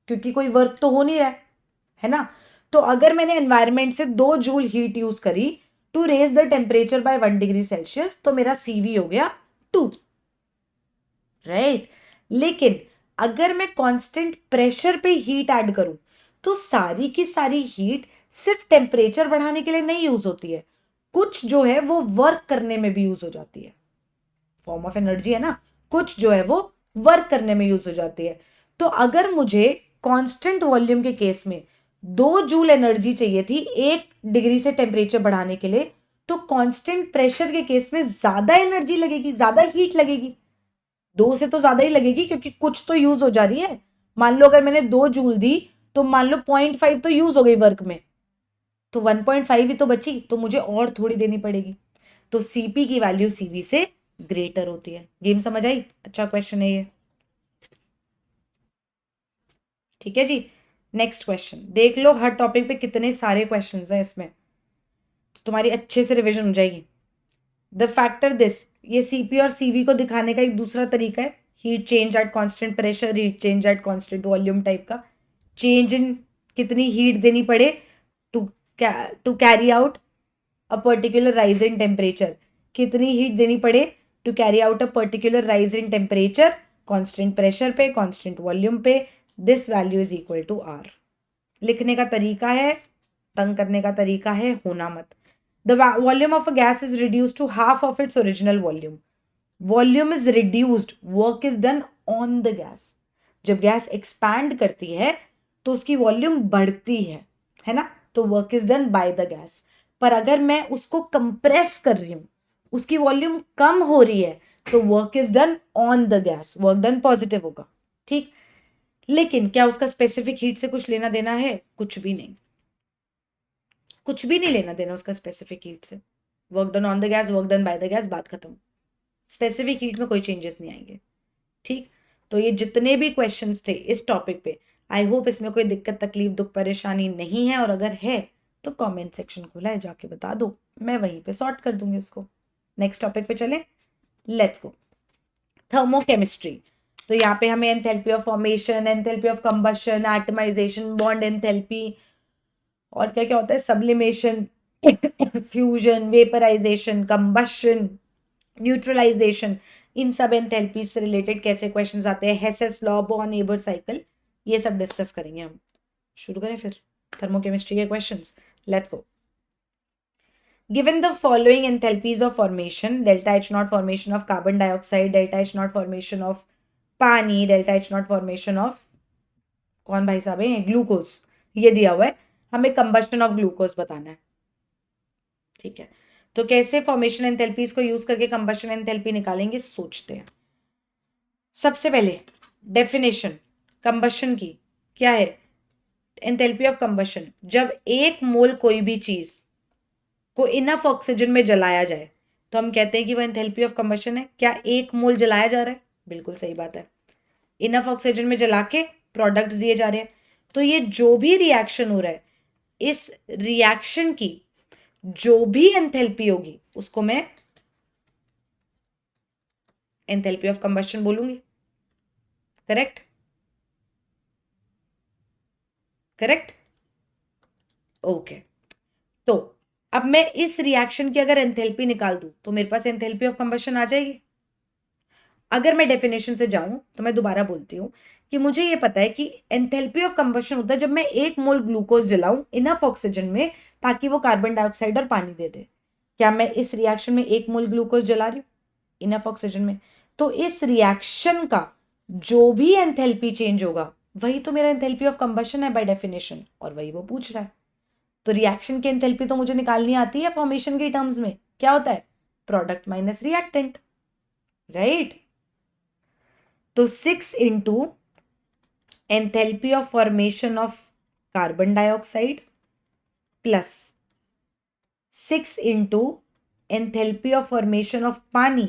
क्योंकि कोई वर्क तो हो नहीं रहा है ना। तो अगर मैंने एनवायरमेंट से 2 जूल हीट यूज करी to raise the temperature by 1 degree Celsius तो मेरा सीवी हो गया 2, राइट। लेकिन अगर मैं कांस्टेंट प्रेशर पे हीट ऐड करूं तो सारी की सारी हीट सिर्फ टेम्परेचर बढ़ाने के लिए नहीं यूज होती है, कुछ जो है वो वर्क करने में भी यूज हो जाती है, फॉर्म ऑफ एनर्जी है ना, कुछ जो है वो वर्क करने में यूज हो जाती है। तो अगर मुझे कांस्टेंट वॉल्यूम के केस में 2 जूल एनर्जी चाहिए थी 1 डिग्री से टेम्परेचर बढ़ाने के लिए, तो कांस्टेंट प्रेशर के केस में ज्यादा एनर्जी लगेगी, ज्यादा हीट लगेगी, 2 से तो ज्यादा ही लगेगी क्योंकि कुछ तो यूज हो जा रही है। मान लो अगर मैंने 2 जूल दी तो मान लो 0.5 तो यूज हो गई वर्क में, तो 1.5 ही तो बची, तो मुझे और थोड़ी देनी पड़ेगी। तो सीपी की वैल्यू सीवी से ग्रेटर होती है। गेम समझ आई? अच्छा क्वेश्चन है ये। ठीक है जी। नेक्स्ट क्वेश्चन देख लो, हर टॉपिक पे कितने सारे क्वेश्चंस हैं इसमें, तो तुम्हारी अच्छे से रिवीजन हो जाएगी। द फैक्टर दिस, ये सीपी और सीवी को दिखाने का एक दूसरा तरीका है, heat change at constant pressure, heat change at constant volume type का। चेंज इन कितनी हीट देनी पड़े to to carry out a particular rise in temperature, कितनी हीट देनी पड़े to carry out a particular rise in temperature, constant pressure पे, constant volume पे, this value is equal to R. लिखने का तरीका है, तंग करने का तरीका है, होना मत। The volume of a gas is reduced to half of its original volume, volume is reduced, work is done on the gas. जब गैस एक्सपैंड करती है तो उसकी वॉल्यूम बढ़ती है ना, तो work is done by the gas. पर अगर मैं उसको कंप्रेस कर रही हूं, उसकी वॉल्यूम कम हो रही है, तो work is done on the gas, work done positive होगा। ठीक, लेकिन क्या उसका स्पेसिफिक हीट से कुछ लेना देना है? कुछ भी नहीं, कुछ भी नहीं लेना देना उसका स्पेसिफिक हीट से। Work done on the gas, work done by the gas, बात खत्म। स्पेसिफिक हीट में कोई चेंजेस नहीं आएंगे। ठीक, तो ये जितने भी क्वेश्चंस थे इस टॉपिक पे, आई होप इसमें कोई दिक्कत तकलीफ दुख परेशानी नहीं है, और अगर है तो कमेंट सेक्शन खुला है, जाके बता दो, मैं वहीं पे सॉर्ट कर दूंगी उसको। नेक्स्ट टॉपिक पे चलें, लेट्स गो। थर्मोकेमिस्ट्री, तो यहाँ पे हमें enthalpy of formation, enthalpy of combustion, atomisation, bond enthalpy, और क्या क्या होता है, sublimation, fusion, vaporisation, combustion, neutralisation, इन सब एंथैल्पी से रिलेटेड कैसे क्वेश्चंस आते हैं, Hess's law, Born Haber cycle, ये सब डिस्कस करेंगे हम। शुरू करें फिर थर्मोकेमिस्ट्री के questions, let's go. Given the following enthalpies of formation, delta H naught formation of carbon dioxide, delta H naught formation of पानी, delta H naught formation of कौन भाई साहब है, ग्लूकोज, ये दिया हुआ है, हमें कंबशन ऑफ ग्लूकोज बताना है। ठीक है, तो कैसे फॉर्मेशन एंथैल्पीज को यूज करके कंबशन एंथैल्पी निकालेंगे, सोचते हैं। सबसे पहले डेफिनेशन कंबशन की क्या है, एंथैल्पी ऑफ कंबशन, जब 1 मोल कोई भी चीज को इनफ ऑक्सीजन में जलाया जाए तो हम कहते हैं कि वो एंथैल्पी ऑफ कंबशन है। क्या 1 मोल जलाया जा रहा है? बिल्कुल सही बात है, इनफ ऑक्सीजन में जला के प्रोडक्ट्स दिए जा रहे हैं। तो ये जो भी रिएक्शन हो रहा है, इस रिएक्शन की जो भी एंथैल्पी होगी उसको मैं एंथैल्पी ऑफ कंबशन बोलूंगी। Correct, correct, okay. तो अब मैं इस रिएक्शन की अगर एंथैल्पी निकाल दूं तो मेरे पास एंथैल्पी ऑफ कंबशन आ जाएगी। अगर मैं डेफिनेशन से जाऊं तो मैं दोबारा बोलती हूँ कि मुझे ये पता है कि एंथैल्पी ऑफ कंबशन होता है जब मैं 1 मोल ग्लूकोज जलाऊं इनफ ऑक्सीजन में ताकि वो कार्बन डाइऑक्साइड और पानी दे दे। क्या मैं इस रिएक्शन में 1 मोल ग्लूकोज जला रही हूँ इनफ ऑक्सीजन में? तो इस रिएक्शन का जो भी एंथैल्पी चेंज होगा वही तो मेरा एंथैल्पी ऑफ कंबशन है बाय डेफिनेशन, और वही वो पूछ रहा है। तो रिएक्शन की एंथैल्पी तो मुझे निकालनी आती है फॉर्मेशन के टर्म्स में, क्या होता है, प्रोडक्ट माइनस रिएक्टेंट, राइट। तो 6 into enthalpy of formation of carbon dioxide plus 6 into enthalpy of formation of पानी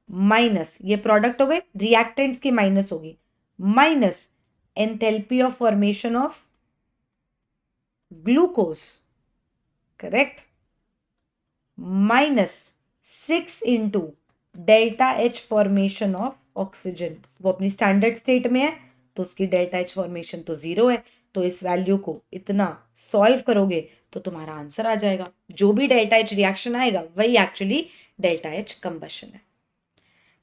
माइनस, ये प्रोडक्ट हो गए, रिएक्टेंट्स की माइनस होगी, minus enthalpy of formation of glucose, correct, minus 6 into delta H formation of oxygen. वो अपनी standard state में है तो उसकी डेल्टा एच फॉर्मेशन तो 0 है। तो इस वैल्यू को इतना सॉल्व करोगे तो तुम्हारा आंसर आ जाएगा। जो भी डेल्टा एच रिएक्शन आएगा वही एक्चुअली डेल्टा एच कंबशन है।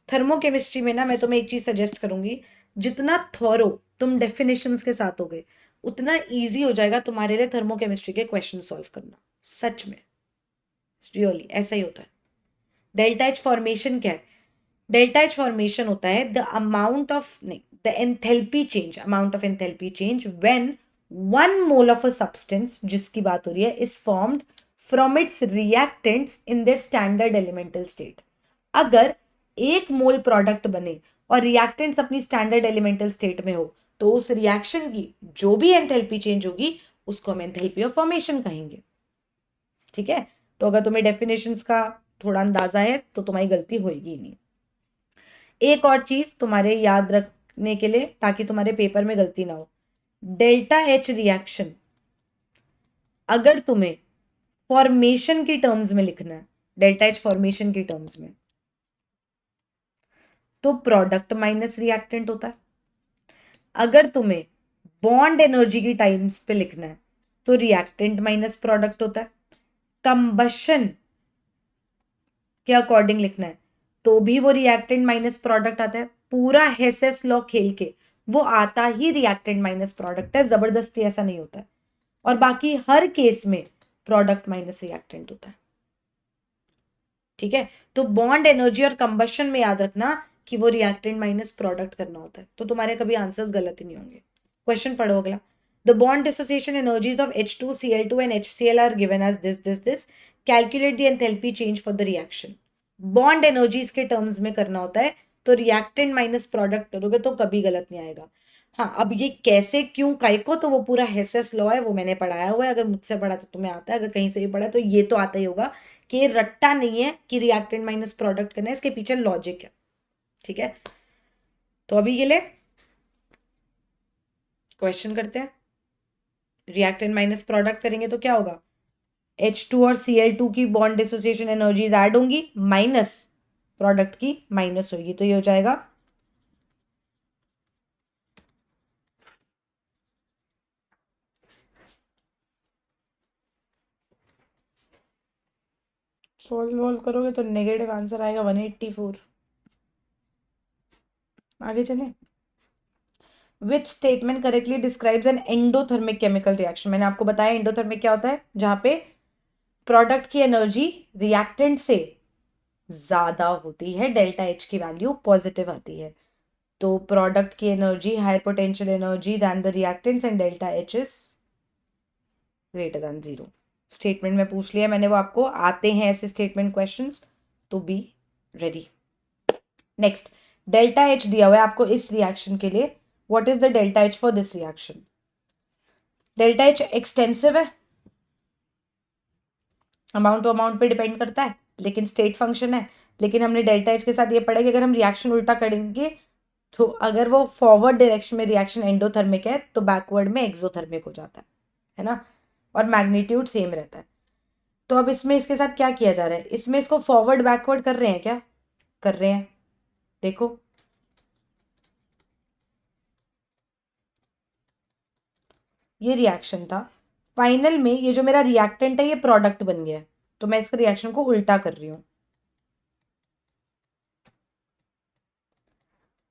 थर्मोकेमिस्ट्री में ना मैं तुम्हें एक चीज सजेस्ट करूंगी, जितना थॉरो तुम डेफिनेशंस के साथ हो गए उतना इजी हो जाएगा तुम्हारे लिए थर्मोकेमिस्ट्री के क्वेश्चन सॉल्व करना। सच में, रियली ऐसा ही होता है। डेल्टा एच फॉर्मेशन क्या है? डेल्टा एच फॉर्मेशन होता है द अमाउंट ऑफ, नहीं, the enthalpy change, amount of enthalpy change when 1 mole of a substance, जिसकी बात हो रही है, is formed from its reactants in their standard elemental state. अगर 1 मोल प्रोडक्ट बने और रिएक्टेंट्स अपनी स्टैंडर्ड एलिमेंटल स्टेट में हो, तो उस रिएक्शन की जो भी एंथैल्पी चेंज होगी उसको हम एंथैल्पी ऑफ फॉर्मेशन कहेंगे। ठीक है, तो अगर तुम्हें डेफिनेशंस का थोड़ा अंदाजा है तो तुम्हारी गलती होगी नहीं। एक और चीज तुम्हारे याद रखने के लिए, ताकि तुम्हारे पेपर में गलती ना हो, डेल्टा एच रिएक्शन अगर तुम्हें फॉर्मेशन की टर्म्स में लिखना है, डेल्टा एच फॉर्मेशन की टर्म्स में, तो प्रोडक्ट माइनस रिएक्टेंट होता है। अगर तुम्हें बॉन्ड एनर्जी की टाइम्स पे लिखना है तो रिएक्टेंट माइनस प्रोडक्ट होता है। कंबशन के अकॉर्डिंग लिखना है तो भी वो रिएक्टेंट माइनस प्रोडक्ट आता है। पूरा हेसेस लॉ खेल के वो आता ही रिएक्टेंट माइनस प्रोडक्ट है, जबरदस्ती ऐसा नहीं होता है। और बाकी हर केस में प्रोडक्ट माइनस रिएक्टेंट होता है। ठीक है, तो बॉन्ड एनर्जी और कंबशन में याद रखना कि वो रिएक्टेंट माइनस प्रोडक्ट करना होता है, तो तुम्हारे कभी आंसर्स गलत ही नहीं होंगे। क्वेश्चन पढ़ो अगला। The bond dissociation energies of H2Cl2 and HCl are given as this. Calculate the enthalpy change for the reaction. Bond energies के टर्म्स में करना होता है, तो रिएक्टेंट माइनस प्रोडक्ट करोगे तो कभी गलत नहीं आएगा। हाँ, अब ये कैसे क्यों काय को, तो वो पूरा हेसेस लॉ है, वो मैंने पढ़ाया हुआ है। अगर मुझसे पढ़ा तो तुम्हें आता है, अगर कहीं से भी पढ़ा तो ये तो आता ही होगा कि ये रट्टा नहीं है कि रिएक्टेंट माइनस प्रोडक्ट करना है, इसके पीछे लॉजिक है। ठीक है, तो अभी के लिए क्वेश्चन करते हैं। रिएक्टेंट माइनस प्रोडक्ट करेंगे तो क्या होगा? H2 और Cl2 की बॉन्ड डिसोसिएशन एनर्जीज ऐड होंगी, माइनस प्रोडक्ट की माइनस होगी, तो ये हो जाएगा सॉल्व करोगे तो नेगेटिव आंसर आएगा 184। आगे चले। Which statement correctly describes an endothermic chemical reaction? मैंने आपको बताया एंडोथर्मिक क्या होता है, जहां पे प्रोडक्ट की एनर्जी रिएक्टेंट से ज्यादा होती है, डेल्टा एच की वैल्यू पॉजिटिव आती है। तो प्रोडक्ट की energy higher potential energy than the reactants and delta H is greater than 0। Statement में पूछ लिया मैंने, वो आपको आते हैं ऐसे स्टेटमेंट क्वेश्चंस, तो be ready. Next, delta H दिया हुआ है आपको इस रिएक्शन के लिए। What is the delta H for this reaction? Delta H extensive है, अमाउंट टू अमाउंट पे डिपेंड करता है, लेकिन स्टेट फंक्शन है। लेकिन हमने डेल्टा एच के साथ ये पढ़ा कि अगर हम रिएक्शन उल्टा करेंगे तो अगर वो फॉरवर्ड डायरेक्शन में रिएक्शन एंडोथर्मिक है तो बैकवर्ड में एक्सोथर्मिक हो जाता है ना, और मैग्नीट्यूड सेम रहता है। तो अब इसमें इसके साथ क्या किया जा रहा है, इसमें इसको फॉरवर्ड बैकवर्ड कर रहे हैं, क्या कर रहे हैं? देखो, ये रिएक्शन था, फाइनल में ये जो मेरा रिएक्टेंट है ये प्रोडक्ट बन गया है, तो मैं इस रिएक्शन को उल्टा कर रही हूं।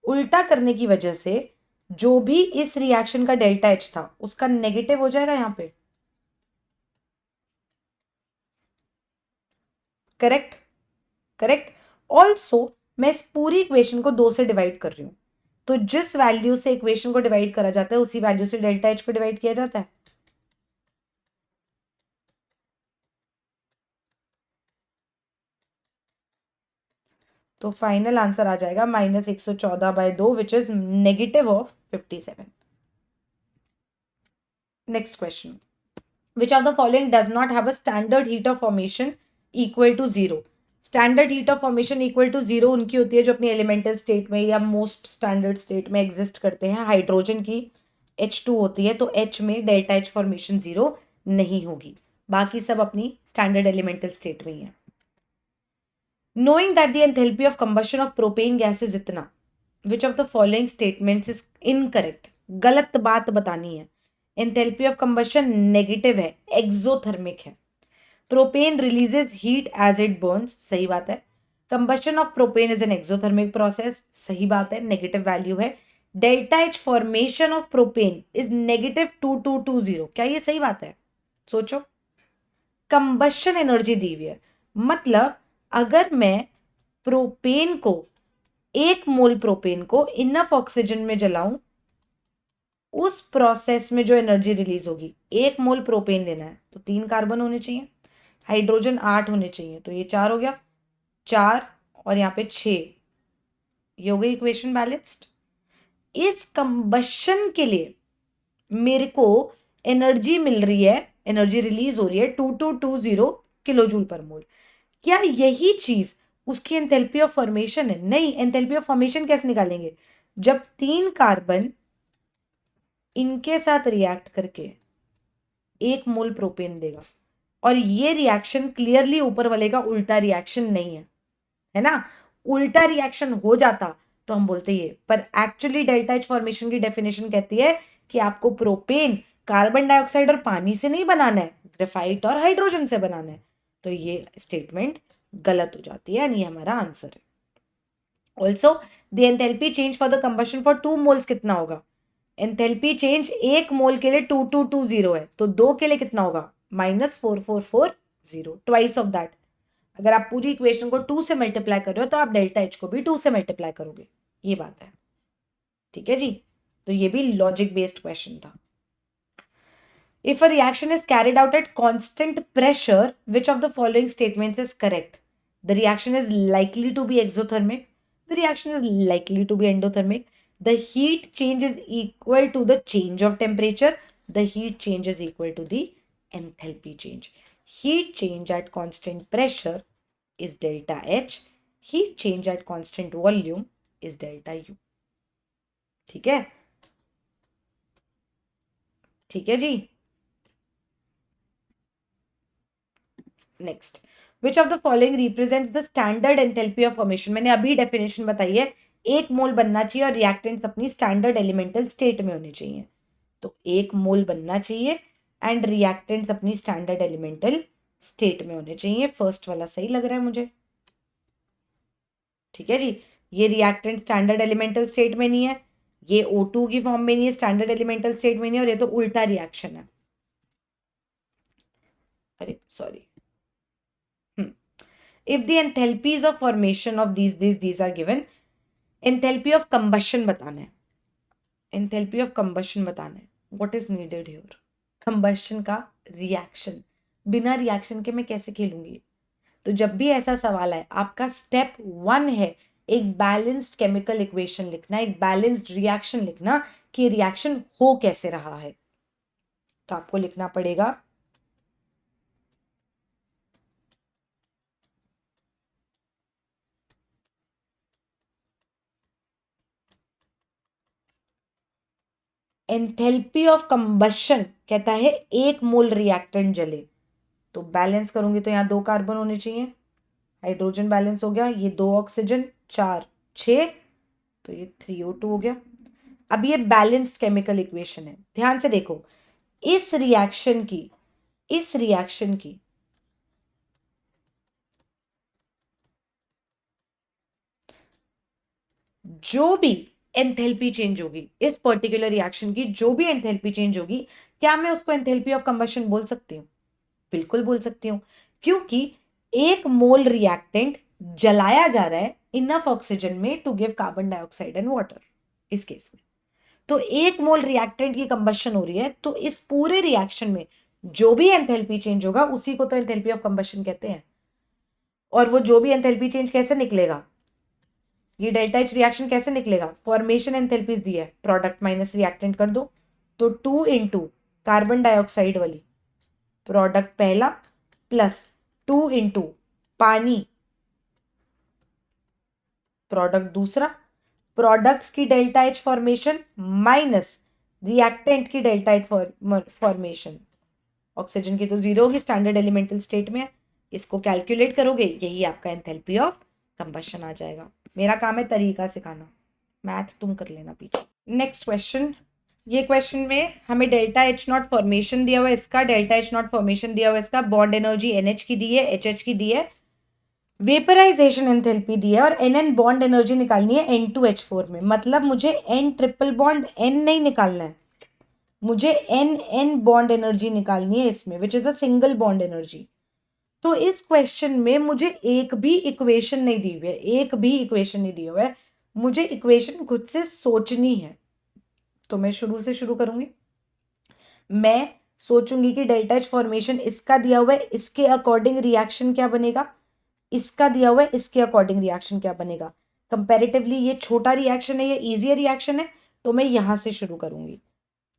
उल्टा करने की वजह से जो भी इस रिएक्शन का डेल्टा एच था उसका नेगेटिव हो जाएगा यहां पे। Correct, correct. ऑल्सो मैं इस पूरी इक्वेशन को 2 से डिवाइड कर रही हूं, तो जिस वैल्यू से इक्वेशन को डिवाइड करा जाता है उसी वैल्यू से डेल्टा एच को डिवाइड किया जाता है। तो फाइनल आंसर आ जाएगा -114/2 which is negative of 57। Next question, which of the following does not have a standard heat of formation equal to 0? Standard heat of formation equal to 0 उनकी होती है जो अपनी एलिमेंटल स्टेट में या मोस्ट स्टैंडर्ड स्टेट में exist करते हैं। हाइड्रोजन की H2 होती है, तो H में डेल्टा H फॉर्मेशन 0 नहीं होगी, बाकी सब अपनी स्टैंडर्ड एलिमेंटल स्टेट में ही है। Knowing that the enthalpy of combustion of propane gas is इतना, which of the following statements is incorrect? गलत बात बतानी है। एंथैल्पी ऑफ कंबशन नेगेटिव है, एक्सोथर्मिक है। Propane releases heat as it burns, सही बात है। Combustion of propane is an exothermic process, सही बात है, नेगेटिव वैल्यू है। Delta H formation of propane is -2220, क्या ये सही बात है? सोचो, कंबशन एनर्जी दी हुई है, मतलब अगर मैं प्रोपेन को, 1 मोल प्रोपेन को इनफ ऑक्सीजन में जलाऊं, उस प्रोसेस में जो एनर्जी रिलीज होगी, 1 मोल प्रोपेन लेना है तो 3 कार्बन होने चाहिए, हाइड्रोजन 8 होने चाहिए, तो ये 4 हो गया, 4 और यहाँ पे 6, ये हो गई इक्वेशन बैलेंस्ड। इस कंबशन के लिए मेरे को एनर्जी मिल रही है, एनर्जी रिलीज हो रही है 2220 किलो जूल पर मोल। क्या यही चीज उसकी एंथैल्पी ऑफ फॉर्मेशन है? नहीं। एंथैल्पी ऑफ फॉर्मेशन कैसे निकालेंगे? जब 3 कार्बन इनके साथ रिएक्ट करके 1 मोल प्रोपेन देगा, और ये रिएक्शन क्लियरली ऊपर वाले का उल्टा रिएक्शन नहीं है ना? उल्टा रिएक्शन हो जाता तो हम बोलते ये, पर एक्चुअली डेल्टा एच फॉर्मेशन की डेफिनेशन कहती है कि आपको प्रोपेन कार्बन डाइऑक्साइड और पानी से नहीं बनाना है, ग्रेफाइट और हाइड्रोजन से बनाना है, तो ये स्टेटमेंट गलत हो जाती है, यानी ये हमारा आंसर है। Also the enthalpy change for the combustion for 2 moles कितना होगा? एंथैल्पी चेंज 1 मोल के लिए 2220 है, तो 2 के लिए कितना होगा? -4440, ट्वाइस ऑफ दैट। अगर आप पूरी इक्वेशन को 2 से मल्टीप्लाई कर रहे हो तो आप डेल्टा एच को भी 2 से मल्टीप्लाई करोगे, ये बात है, ठीक है जी। तो ये भी लॉजिक बेस्ड क्वेश्चन था। If a reaction is carried out at constant pressure, which of the following statements is correct? The reaction is likely to be exothermic. The reaction is likely to be endothermic. The heat change is equal to the change of temperature. The heat change is equal to the enthalpy change. Heat change at constant pressure is delta H. Heat change at constant volume is delta U. ठीक है? ठीक है जी। Next, which of the following represents the standard enthalpy of formation? मैंने अभी definition बताई है, 1 मोल बनना चाहिए और रिएक्टेंट्स अपनी स्टैंडर्ड एलिमेंटल स्टेट में होने चाहिए, तो 1 मोल बनना चाहिए एंड रिएक्टेंट्स अपनी स्टैंडर्ड एलिमेंटल स्टेट में होने चाहिए। फर्स्ट वाला सही लग रहा है मुझे, ठीक है जी। ये रिएक्टेंट स्टैंडर्ड एलिमेंटल स्टेट में नहीं है, ये O2 की फॉर्म में नहीं है, स्टैंडर्ड एलिमेंटल स्टेट में नहीं है, और ये तो उल्टा रिएक्शन है। अरे sorry, if the enthalpies of formation of these are given, enthalpy of combustion बताना है, enthalpy of combustion बताना है, what is needed here? combustion का रिएक्शन, बिना रिएक्शन के मैं कैसे खेलूंगी? तो जब भी ऐसा सवाल है, आपका स्टेप 1 है एक बैलेंस्ड केमिकल इक्वेशन लिखना, एक बैलेंस्ड रिएक्शन लिखना कि रिएक्शन हो कैसे रहा है। तो आपको लिखना पड़ेगा एंथैल्पी ऑफ कंबशन कहता है 1 मोल रिएक्टेंट जले, तो बैलेंस करूंगी तो यहाँ 2 कार्बन होने चाहिए, हाइड्रोजन बैलेंस हो गया, ये 2 ऑक्सीजन, 4 6, तो ये 3O2 हो गया। अब ये बैलेंस्ड केमिकल इक्वेशन है, ध्यान से देखो, इस रिएक्शन की जो भी एंथैल्पी चेंज होगी, इस पर्टिकुलर रिएक्शन की जो भी एंथैल्पी चेंज होगी, क्या मैं उसको एंथैल्पी ऑफ कंबशन बोल सकती हूँ? बिल्कुल बोल सकती हूँ, क्योंकि 1 मोल रिएक्टेंट जलाया जा रहा है इनफ ऑक्सीजन में to give carbon dioxide and water, इस केस में तो 1 मोल रिएक्टेंट की कंबशन हो रही है, तो इस पूरे रिएक्शन में जो भी एंथैल्पी चेंज होगा उसी को तो एंथैल्पी ऑफ कंबशन कहते हैं। और वो जो भी एंथैल्पी चेंज कैसे निकलेगा, ये डेल्टा एच रिएक्शन कैसे निकलेगा? फॉर्मेशन एंथैल्पीज दी है, प्रोडक्ट माइनस रिएक्टेंट कर दो, तो 2 इंटू कार्बन डाइऑक्साइड वाली प्रोडक्ट पहला प्लस 2 इंटू पानी प्रोडक्ट दूसरा, प्रोडक्ट्स की delta H formation minus reactant की डेल्टा एच फॉर्मेशन, ऑक्सीजन की तो 0 होगी, स्टैंडर्ड एलिमेंटल स्टेट में है, इसको कैलकुलेट करोगे, यही आपका एंथैल्पी ऑफ कंबशन आ जाएगा। मेरा काम है तरीका सिखाना, मैथ तुम कर लेना पीछे। नेक्स्ट क्वेश्चन, ये क्वेश्चन में हमें डेल्टा एच नॉट फॉर्मेशन दिया हुआ है, इसका डेल्टा एच नॉट फॉर्मेशन दिया हुआ है, इसका बॉन्ड एनर्जी NH की दी है, HH की दी है, वेपराइजेशन एंथैल्पी दी है और एन बॉन्ड एनर्जी निकालनी है N2H4 में, मतलब मुझे N ट्रिपल बॉन्ड N नहीं निकालना है, मुझे N बॉन्ड एनर्जी निकालनी है इसमें, which is a single bond energy. तो इस क्वेश्चन में मुझे एक भी इक्वेशन नहीं दी हुई है, एक भी इक्वेशन नहीं दी हुआ है, मुझे इक्वेशन खुद से सोचनी है। तो मैं शुरू से शुरू करूंगी। मैं सोचूंगी कि डेल्टा एच फॉर्मेशन इसका दिया हुआ है, इसके अकॉर्डिंग रिएक्शन क्या बनेगा, इसका दिया हुआ है, इसके अकॉर्डिंग रिएक्शन क्या बनेगा। कंपैरेटिवली ये छोटा रिएक्शन है, ये इजियर रिएक्शन है, तो मैं यहां से शुरू करूंगी।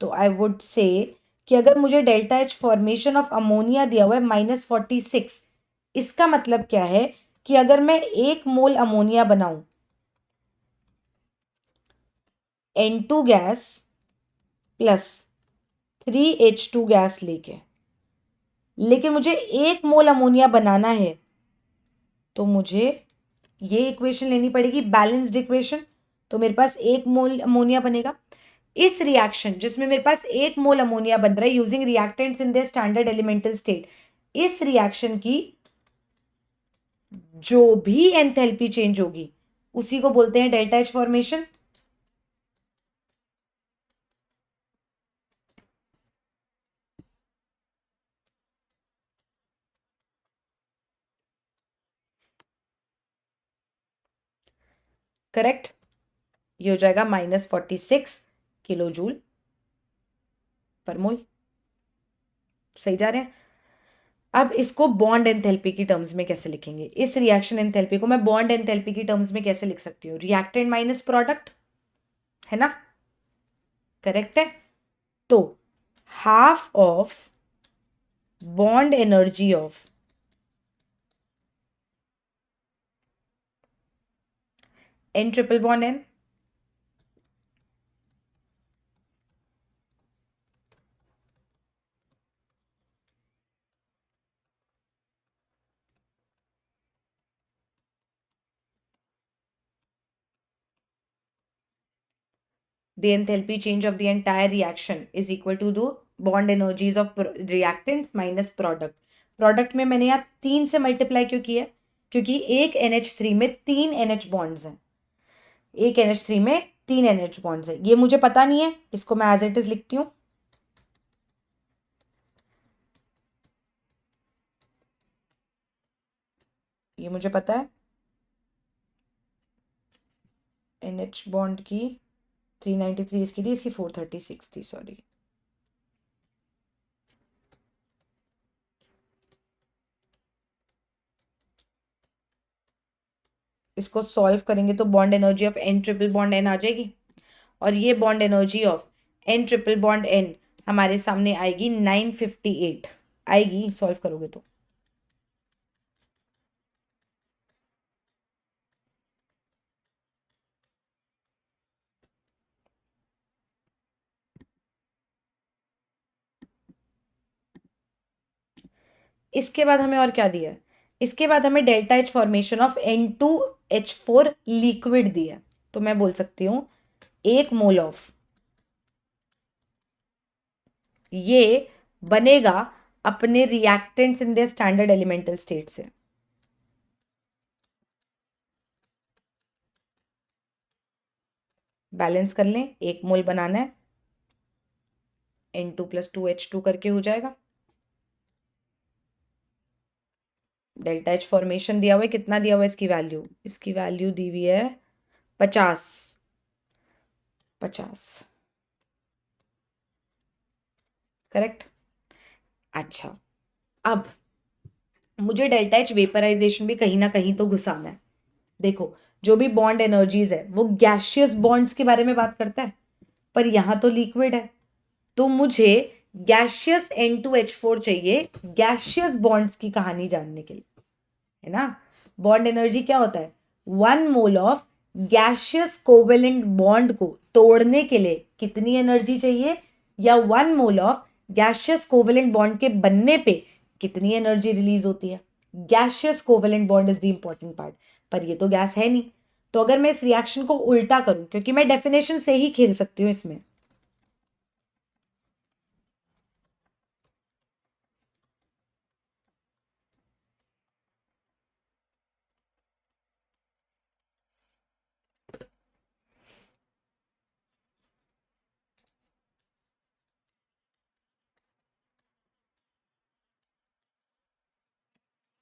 तो आई वुड से कि अगर मुझे delta H formation of ammonia दिया हुआ है -46, इसका मतलब क्या है कि अगर मैं 1 मोल अमोनिया बनाऊं N2 gas plus 3H2 gas लेके, लेकिन मुझे 1 मोल अमोनिया बनाना है, तो मुझे ये इक्वेशन लेनी पड़ेगी, बैलेंस्ड इक्वेशन। तो मेरे पास 1 मोल अमोनिया बनेगा। इस रिएक्शन जिसमें मेरे पास 1 मोल अमोनिया बन रहा है using reactants in the standard elemental state, इस रिएक्शन की जो भी एंथैल्पी चेंज होगी उसी को बोलते हैं डेल्टा एच फॉर्मेशन। करेक्ट, ये हो जाएगा -46 किलो जूल पर मोल। सही जा रहे हैं। अब इसको बॉन्ड एंथैल्पी की टर्म्स में कैसे लिखेंगे, इस रिएक्शन एंथैल्पी को मैं बॉन्ड एंथैल्पी की टर्म्स में कैसे लिख सकती हूँ, रिएक्टेंट माइनस प्रोडक्ट, है ना, करेक्ट है। तो half of bond energy of N triple bond N the enthalpy change of the entire reaction is equal to the bond energies of reactants minus product। Product में मैंने यहाँ 3 से multiply क्यों किया, क्योंकि एक NH3 में 3 NH बॉन्ड्स हैं, एक NH3 में 3 NH बॉन्ड्स हैं। ये मुझे पता नहीं है, इसको मैं एज इट इज लिखती हूँ। ये मुझे पता है, NH बॉन्ड की 393 इसकी थी, इसकी 436 थी, सॉरी। इसको सॉल्व करेंगे तो bond energy of N triple bond N आ जाएगी, और ये bond energy of N triple bond N हमारे सामने आएगी 958 आएगी, सॉल्व करोगे तो। इसके बाद हमें और क्या दिया है, इसके बाद हमें delta H formation of N2H4 liquid दिया है। तो मैं बोल सकती हूँ 1 मोल ऑफ, ये बनेगा अपने reactants in the standard elemental state से। बैलेंस कर लें, 1 मोल बनाना है, N2 + 2H2 करके हो जाएगा। डेल्टा एच फॉर्मेशन दिया हुआ है, कितना दिया हुआ है इसकी वैल्यू, इसकी वैल्यू दी हुई है 50, 50, करेक्ट। अच्छा, अब मुझे डेल्टा एच वेपराइजेशन भी कहीं ना कहीं तो घुसाना है। देखो, जो भी बॉन्ड एनर्जीज है वो गैशियस बॉन्ड्स के बारे में बात करता है, पर यहां तो लिक्विड है, तो मुझे गैशियस N2H4 चाहिए गैशियस बॉन्ड्स की कहानी जानने के लिए, है ना। बॉन्ड एनर्जी क्या होता है, 1 mole of gaseous covalent bond को तोड़ने के लिए कितनी एनर्जी चाहिए, या 1 mole of gaseous covalent bond के बनने पे कितनी एनर्जी रिलीज होती है। Gaseous covalent bond is the important part, पर ये तो गैस है नहीं। तो अगर मैं इस रिएक्शन को उल्टा करूं, क्योंकि मैं डेफिनेशन से ही खेल सकती हूँ इसमें,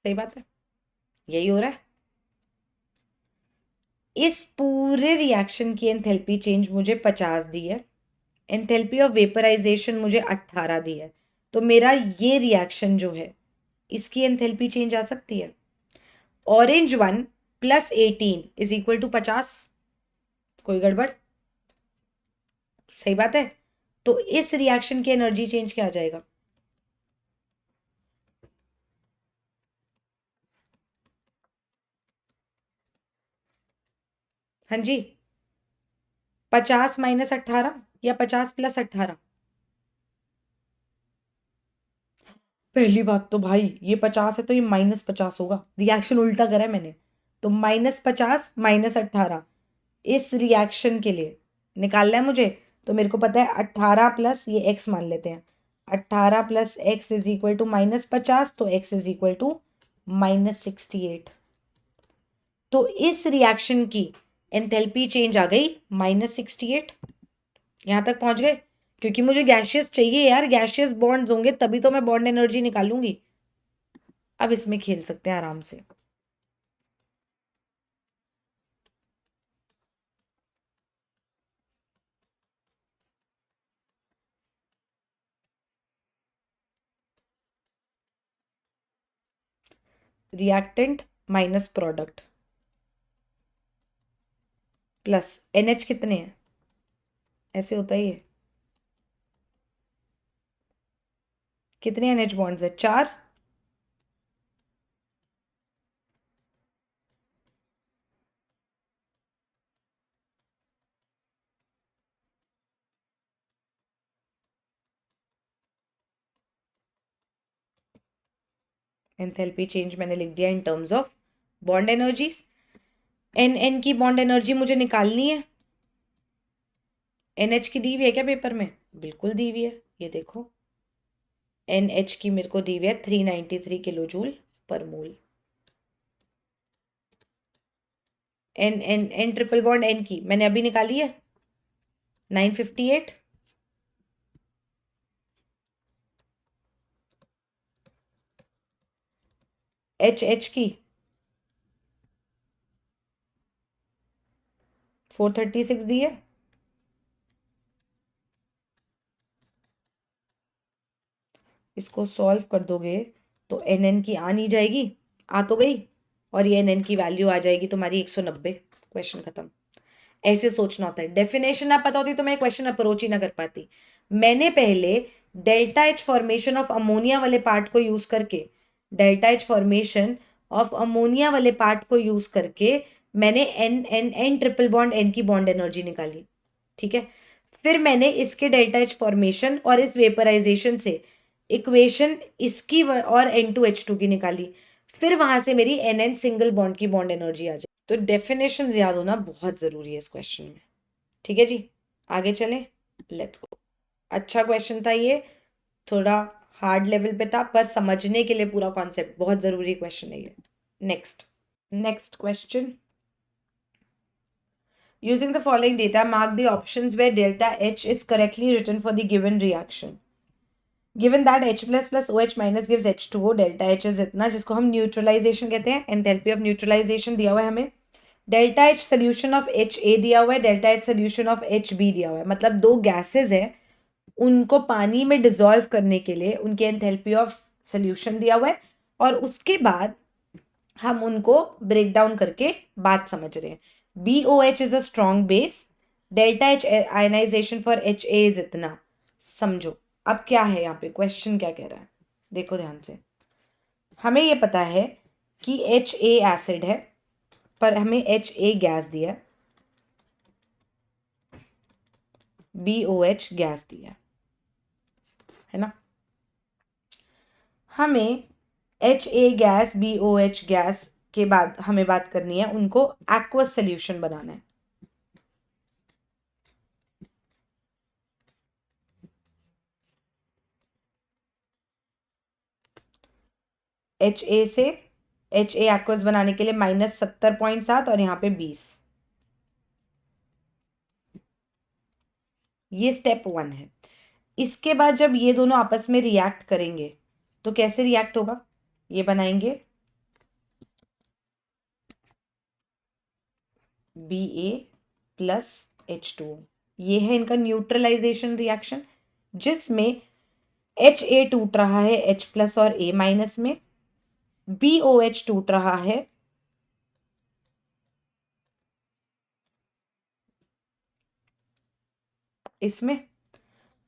सही बात है, यही हो रहा है। इस पूरे रिएक्शन की एंथैल्पी चेंज मुझे 50 दी है, एंथैल्पी ऑफ वेपराइजेशन मुझे 18 दी है, तो मेरा ये रिएक्शन जो है इसकी एंथैल्पी चेंज आ सकती है। Orange 1 plus 18 is equal to 50। कोई गड़बड़? सही बात है। तो इस रिएक्शन की एनर्जी चेंज क्या आ जाएगा? हाँ जी, 50 माइनस 18 या 50 प्लस 18? पहली बात तो भाई ये 50 है तो ये -50 होगा, रिएक्शन उल्टा करा है मैंने। तो -50 -18 इस रिएक्शन के लिए निकालना है मुझे। तो मेरे को पता है 18 प्लस ये x मान लेते हैं, 18 plus x is equal to -50, तो x इज इक्वल टू -68। तो इस रिएक्शन की एंथैल्पी चेंज आ गई -68। यहां तक पहुंच गए? क्योंकि मुझे गैशियस चाहिए यार, गैशियस बॉन्ड्स होंगे तभी तो मैं बॉन्ड एनर्जी निकालूंगी। अब इसमें खेल सकते हैं आराम से। Reactant minus product plus NH कितने हैं, ऐसे होता ही है। कितने NH बॉन्ड्स है? 4। एंथैल्पी चेंज मैंने लिख दिया in terms of bond energies. NN की बॉन्ड एनर्जी मुझे निकालनी है। NH की दी हुई है क्या पेपर में? बिल्कुल दी हुई है, ये देखो। NH की मेरे को दी हुई है 393 किलो जूल पर मोल। N ट्रिपल बॉन्ड N की मैंने अभी निकाली है 958। H की 436 दी है। इसको सॉल्व कर दोगे तो NN की आ नहीं जाएगी, आ तो गई, और ये NN की वैल्यू आ जाएगी तुम्हारी 190। क्वेश्चन खत्म। ऐसे सोचना होता है। डेफिनेशन ना पता होती तो मैं क्वेश्चन अप्रोच ही ना कर पाती। मैंने पहले delta H formation of ammonia वाले पार्ट को यूज करके, delta H formation of ammonia वाले पार्ट को यूज करके मैंने N N N triple bond N की बॉन्ड एनर्जी निकाली। ठीक है, फिर मैंने इसके डेल्टा एच फॉर्मेशन और इस वेपराइजेशन से इक्वेशन इसकी और N2H2 की निकाली। फिर वहां से मेरी NN सिंगल बॉन्ड की बॉन्ड एनर्जी आ जाए। तो डेफिनेशन याद होना बहुत जरूरी है इस क्वेश्चन में। ठीक है जी, आगे चले, लेट्स गो। अच्छा क्वेश्चन था ये, थोड़ा हार्ड लेवल पे था पर समझने के लिए पूरा कॉन्सेप्ट बहुत जरूरी क्वेश्चन है ये। Next next question. Using the following data, mark the options where delta H is correctly written for the given reaction. Given that H plus plus OH minus gives H2O, delta H is इतना, जिसको हम neutralisation कहते हैं, enthalpy of neutralisation दिया हुआ है हमें। Delta H solution of HA दिया हुआ है, delta H solution of HB दिया हुआ है, मतलब दो गैसेज है, उनको पानी में डिजोल्व करने के लिए उनके एंथैल्पी ऑफ सोल्यूशन दिया हुआ है, और उसके बाद हम उनको ब्रेक डाउन करके बात समझ रहे हैं। BOH is a strong base, delta H ionisation for HA is इतना। समझो अब क्या है यहाँ पे, क्वेश्चन क्या कह रहा है, देखो ध्यान से। हमें ये पता है कि HA एसिड है, पर हमें HA गैस दिया है, BOH गैस दिया है ना। हमें HA गैस BOH गैस के बाद हमें बात करनी है, उनको एक्वस सोल्यूशन बनाना है। HA से HA एक्वस बनाने के लिए -70.7 और यहाँ पे 20। ये स्टेप 1 है। इसके बाद जब ये दोनों आपस में रिएक्ट करेंगे तो कैसे रिएक्ट होगा, ये बनाएंगे Ba प्लस H2O। ये है इनका न्यूट्रलाइजेशन रिएक्शन, जिसमें Ha टूट रहा है H प्लस और A माइनस में, BOH टूट रहा है इसमें,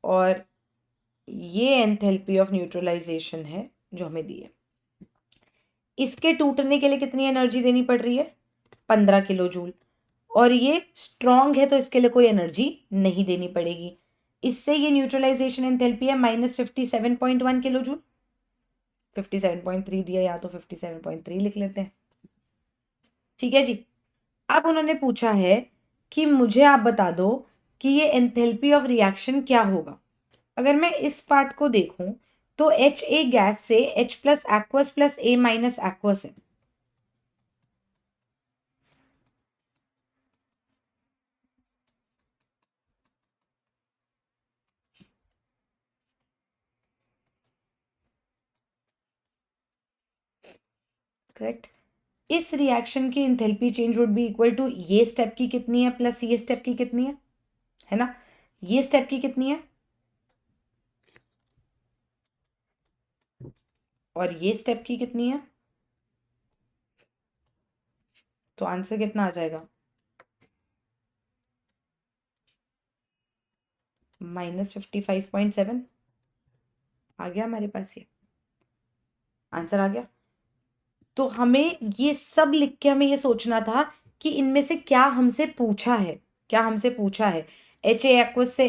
और ये एंथैल्पी ऑफ न्यूट्रलाइजेशन है जो हमें दी है। इसके टूटने के लिए कितनी एनर्जी देनी पड़ रही है? 15 किलो जूल। और ये स्ट्रॉन्ग है तो इसके लिए कोई एनर्जी नहीं देनी पड़ेगी। इससे ये न्यूट्रलाइजेशन एंथैल्पी है -57.1 किलो जूल। 57.3 दिया, या तो 57.3 लिख लेते हैं। ठीक है जी। अब उन्होंने पूछा है कि मुझे आप बता दो कि ये एंथैल्पी ऑफ रिएक्शन क्या होगा। अगर मैं इस पार्ट को देखूं तो Ha गैस से H plus aqueous plus A minus aqueous है। करेक्ट। इस रिएक्शन की enthalpy change would be equal to ये स्टेप की कितनी है प्लस ये स्टेप की कितनी है ना? ये स्टेप की कितनी है और ये स्टेप की कितनी है? तो आंसर कितना आ जाएगा? -55.7 आ गया हमारे पास, ये आंसर आ गया। तो हमें ये सब लिख के हमें ये सोचना था कि इनमें से क्या हमसे पूछा है, क्या हमसे पूछा है। H A एक्वस से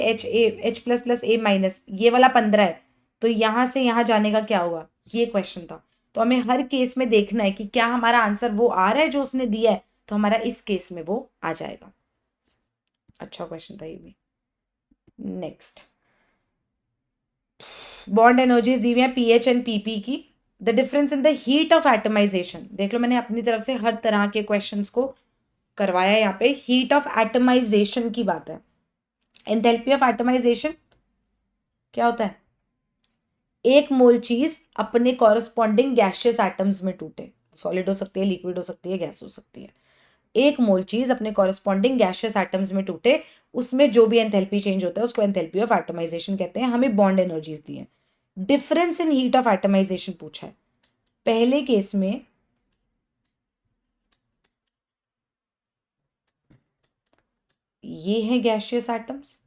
H plus plus A minus, ये वाला 15 है, तो यहां से यहां जाने का क्या होगा, ये क्वेश्चन था। तो हमें हर केस में देखना है कि क्या हमारा आंसर वो आ रहा है जो उसने दिया है, तो हमारा इस केस में वो आ जाएगा। अच्छा क्वेश्चन था ये भी। नेक्स्ट, बॉन्ड एनर्जीज दी हुई है पीएच एंड पीपी की। The difference in the heat of atomisation, देख लो मैंने अपनी तरफ से हर तरह के क्वेश्चंस को करवाया। यहाँ पे हीट ऑफ एटमाइजेशन की बात है। एंथैल्पी ऑफ एटमाइजेशन क्या होता है? एक मोल चीज अपने कॉरस्पॉन्डिंग गैशियस एटम्स में टूटे, सॉलिड हो सकती है, लिक्विड हो सकती है, गैस हो सकती है। एक मोल चीज अपने कॉरस्पॉन्डिंग गैशियस एटम्स में टूटे, उसमें जो भी एंथैल्पी चेंज होता है उसको एंथैल्पी ऑफ एटमाइजेशन कहते हैं। हमें बॉन्ड एनर्जीज दी है। Difference in heat of atomisation पूछा है। पहले केस में ये है गैशियस एटम्स।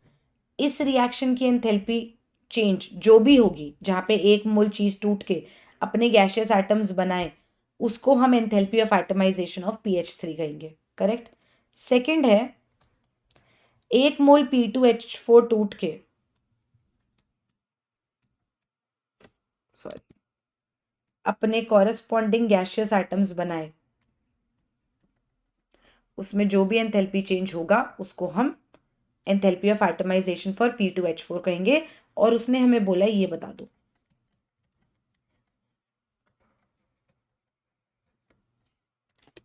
इस रिएक्शन की एंथैल्पी चेंज जो भी होगी, जहां पे एक मोल चीज टूट के अपने गैशियस एटम्स बनाए, उसको हम enthalpy of atomization of PH3 कहेंगे। करेक्ट। सेकंड है, एक मोल P2H4 टूट के, सॉरी, अपने कॉरस्पॉन्डिंग गैशियस एटम्स बनाए, उसमें जो भी एंथैल्पी चेंज होगा उसको हम enthalpy of atomisation for P2H4 कहेंगे। और उसने हमें बोला ये बता दो।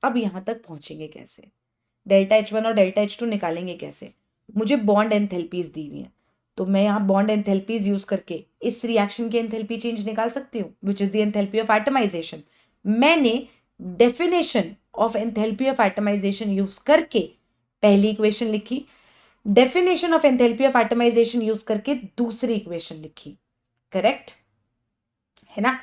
अब यहां तक पहुंचेंगे कैसे, डेल्टा H1 और डेल्टा H2 निकालेंगे कैसे? मुझे बॉन्ड एंथैल्पीज दी हुई हैं, तो मैं यहाँ बॉन्ड एंथैल्पीज यूज करके इस रिएक्शन की एंथैल्पी चेंज निकाल सकती हूँ, which is the enthalpy of atomization. मैंने definition of enthalpy of atomization use करके पहली इक्वेशन लिखी, definition of enthalpy of atomization use करके दूसरी इक्वेशन लिखी। करेक्ट है ना?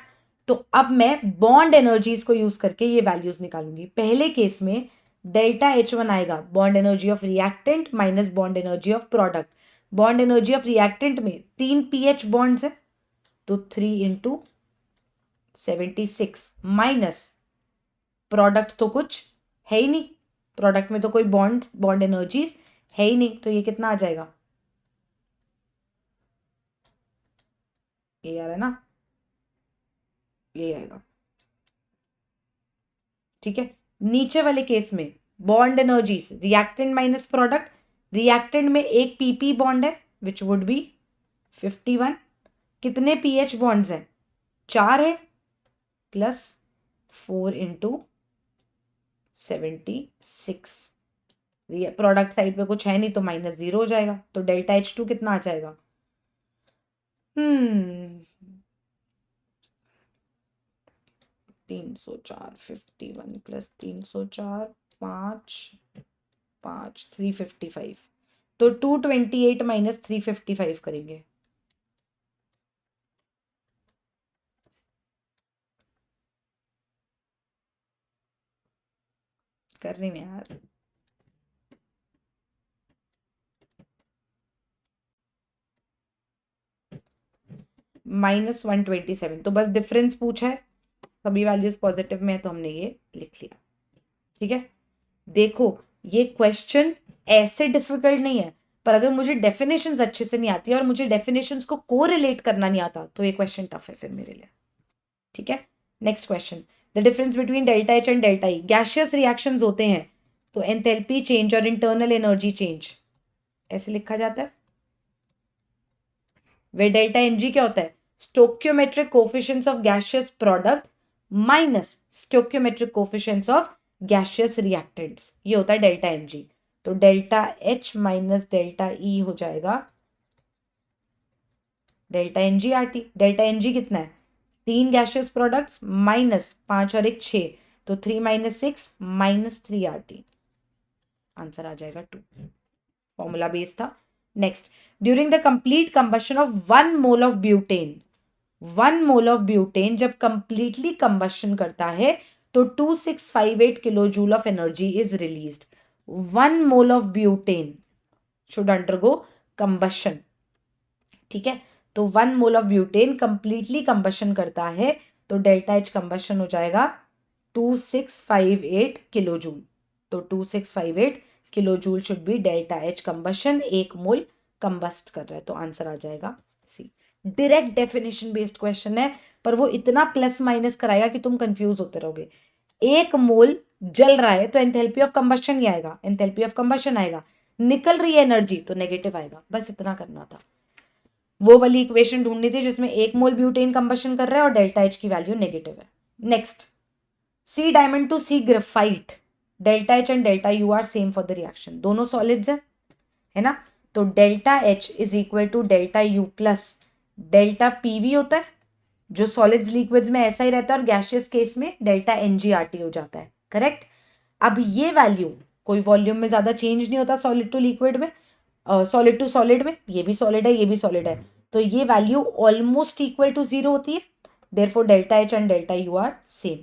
तो अब मैं बॉन्ड एनर्जीज को यूज करके ये वैल्यूज निकालूंगी। पहले केस में डेल्टा H1 आएगा bond energy of reactant minus bond energy of product. Bond energy of reactant में 3 पीएच बॉन्ड्स है, तो 3 इंटू 76 माइनस प्रोडक्ट तो कुछ है ही नहीं, प्रोडक्ट में तो कोई बॉन्ड एनर्जीज है ही नहीं, तो ये कितना आ जाएगा? ये आ रहा है ना, ये आएगा। ठीक है। नीचे वाले केस में bond energies reactant minus product, reactant में एक पीपी बॉन्ड है विच वुड बी 51। कितने पीएच बॉन्ड्स हैं? 4 है, प्लस 4 इंटू 76। प्रोडक्ट साइड पे कुछ है नहीं तो -0 हो जाएगा, तो डेल्टा H2 कितना आ जाएगा? 304, 51 प्लस 304, 5, 5 355, तो 228 माइनस 355 करेंगे। कर रही मैं यार। -127, तो बस डिफरेंस पूछा है, सभी वैल्यूज पॉजिटिव में है तो हमने ये लिख लिया। ठीक है, देखो ये क्वेश्चन ऐसे डिफिकल्ट नहीं है, पर अगर मुझे डेफिनेशंस अच्छे से नहीं आती और मुझे डेफिनेशंस को कोरिलेट करना नहीं आता तो ये क्वेश्चन टफ है फिर मेरे लिए। ठीक है, next question, the difference between delta H and delta E. Gaseous reactions होते हैं तो एंथैल्पी चेंज और इंटरनल एनर्जी चेंज ऐसे लिखा जाता है। वे डेल्टा एन जी क्या होता है, stoichiometric coefficients of gaseous product minus stoichiometric coefficients of gaseous reactants, ये होता है डेल्टा एन जी। तो delta H minus delta E हो जाएगा delta N G R T. Delta N G कितना है, 3 गैसियस प्रोडक्ट्स माइनस 5 और 1 6, तो 3 माइनस 6 -3 आर टी, आंसर आ जाएगा 2। फॉर्मूला बेस था। Next, during the complete combustion of 1 mole of butane, 1 mole of butane जब कंप्लीटली कंबशन करता है तो 2658 kilo joule of energy is released. 1 mole of butane should undergo combustion. ठीक है, तो 1 mole of butane completely combustion करता है तो डेल्टा एच कंबशन हो जाएगा 2658 किलो जूल। तो 2658 kilo joule should be delta H combustion, 1 mole combust कर रहा है, तो आंसर आ जाएगा सी। डायरेक्ट डेफिनेशन बेस्ड क्वेश्चन है, पर वो इतना प्लस माइनस कराएगा कि तुम कंफ्यूज होते रहोगे। 1 मोल जल रहा है तो एंथैल्पी ऑफ कंबशन ही आएगा, एंथैल्पी ऑफ कंबशन आएगा। निकल रही है एनर्जी तो नेगेटिव आएगा, बस इतना करना था। वो वाली इक्वेशन ढूंढनी थी जिसमें 1 मोल ब्यूटेन कंबशन कर रहा है और डेल्टा एच की वैल्यू नेगेटिव है। Next, C diamond to C graphite, delta H and delta U are same for the reaction, दोनों सॉलिड्स है ना। तो delta H is equal to delta U plus delta PV होता है, जो solids liquids में ऐसा ही रहता है, और गैसियस केस में डेल्टा एनजीआरटी हो जाता है। करेक्ट, अब ये वैल्यू कोई वॉल्यूम में ज्यादा चेंज नहीं होता सॉलिड टू लिक्विड में, सॉलिड टू सॉलिड में, ये भी सॉलिड है ये भी सॉलिड है, तो ये वैल्यू ऑलमोस्ट इक्वल टू 0 होती है। Therefore delta H and delta U are same.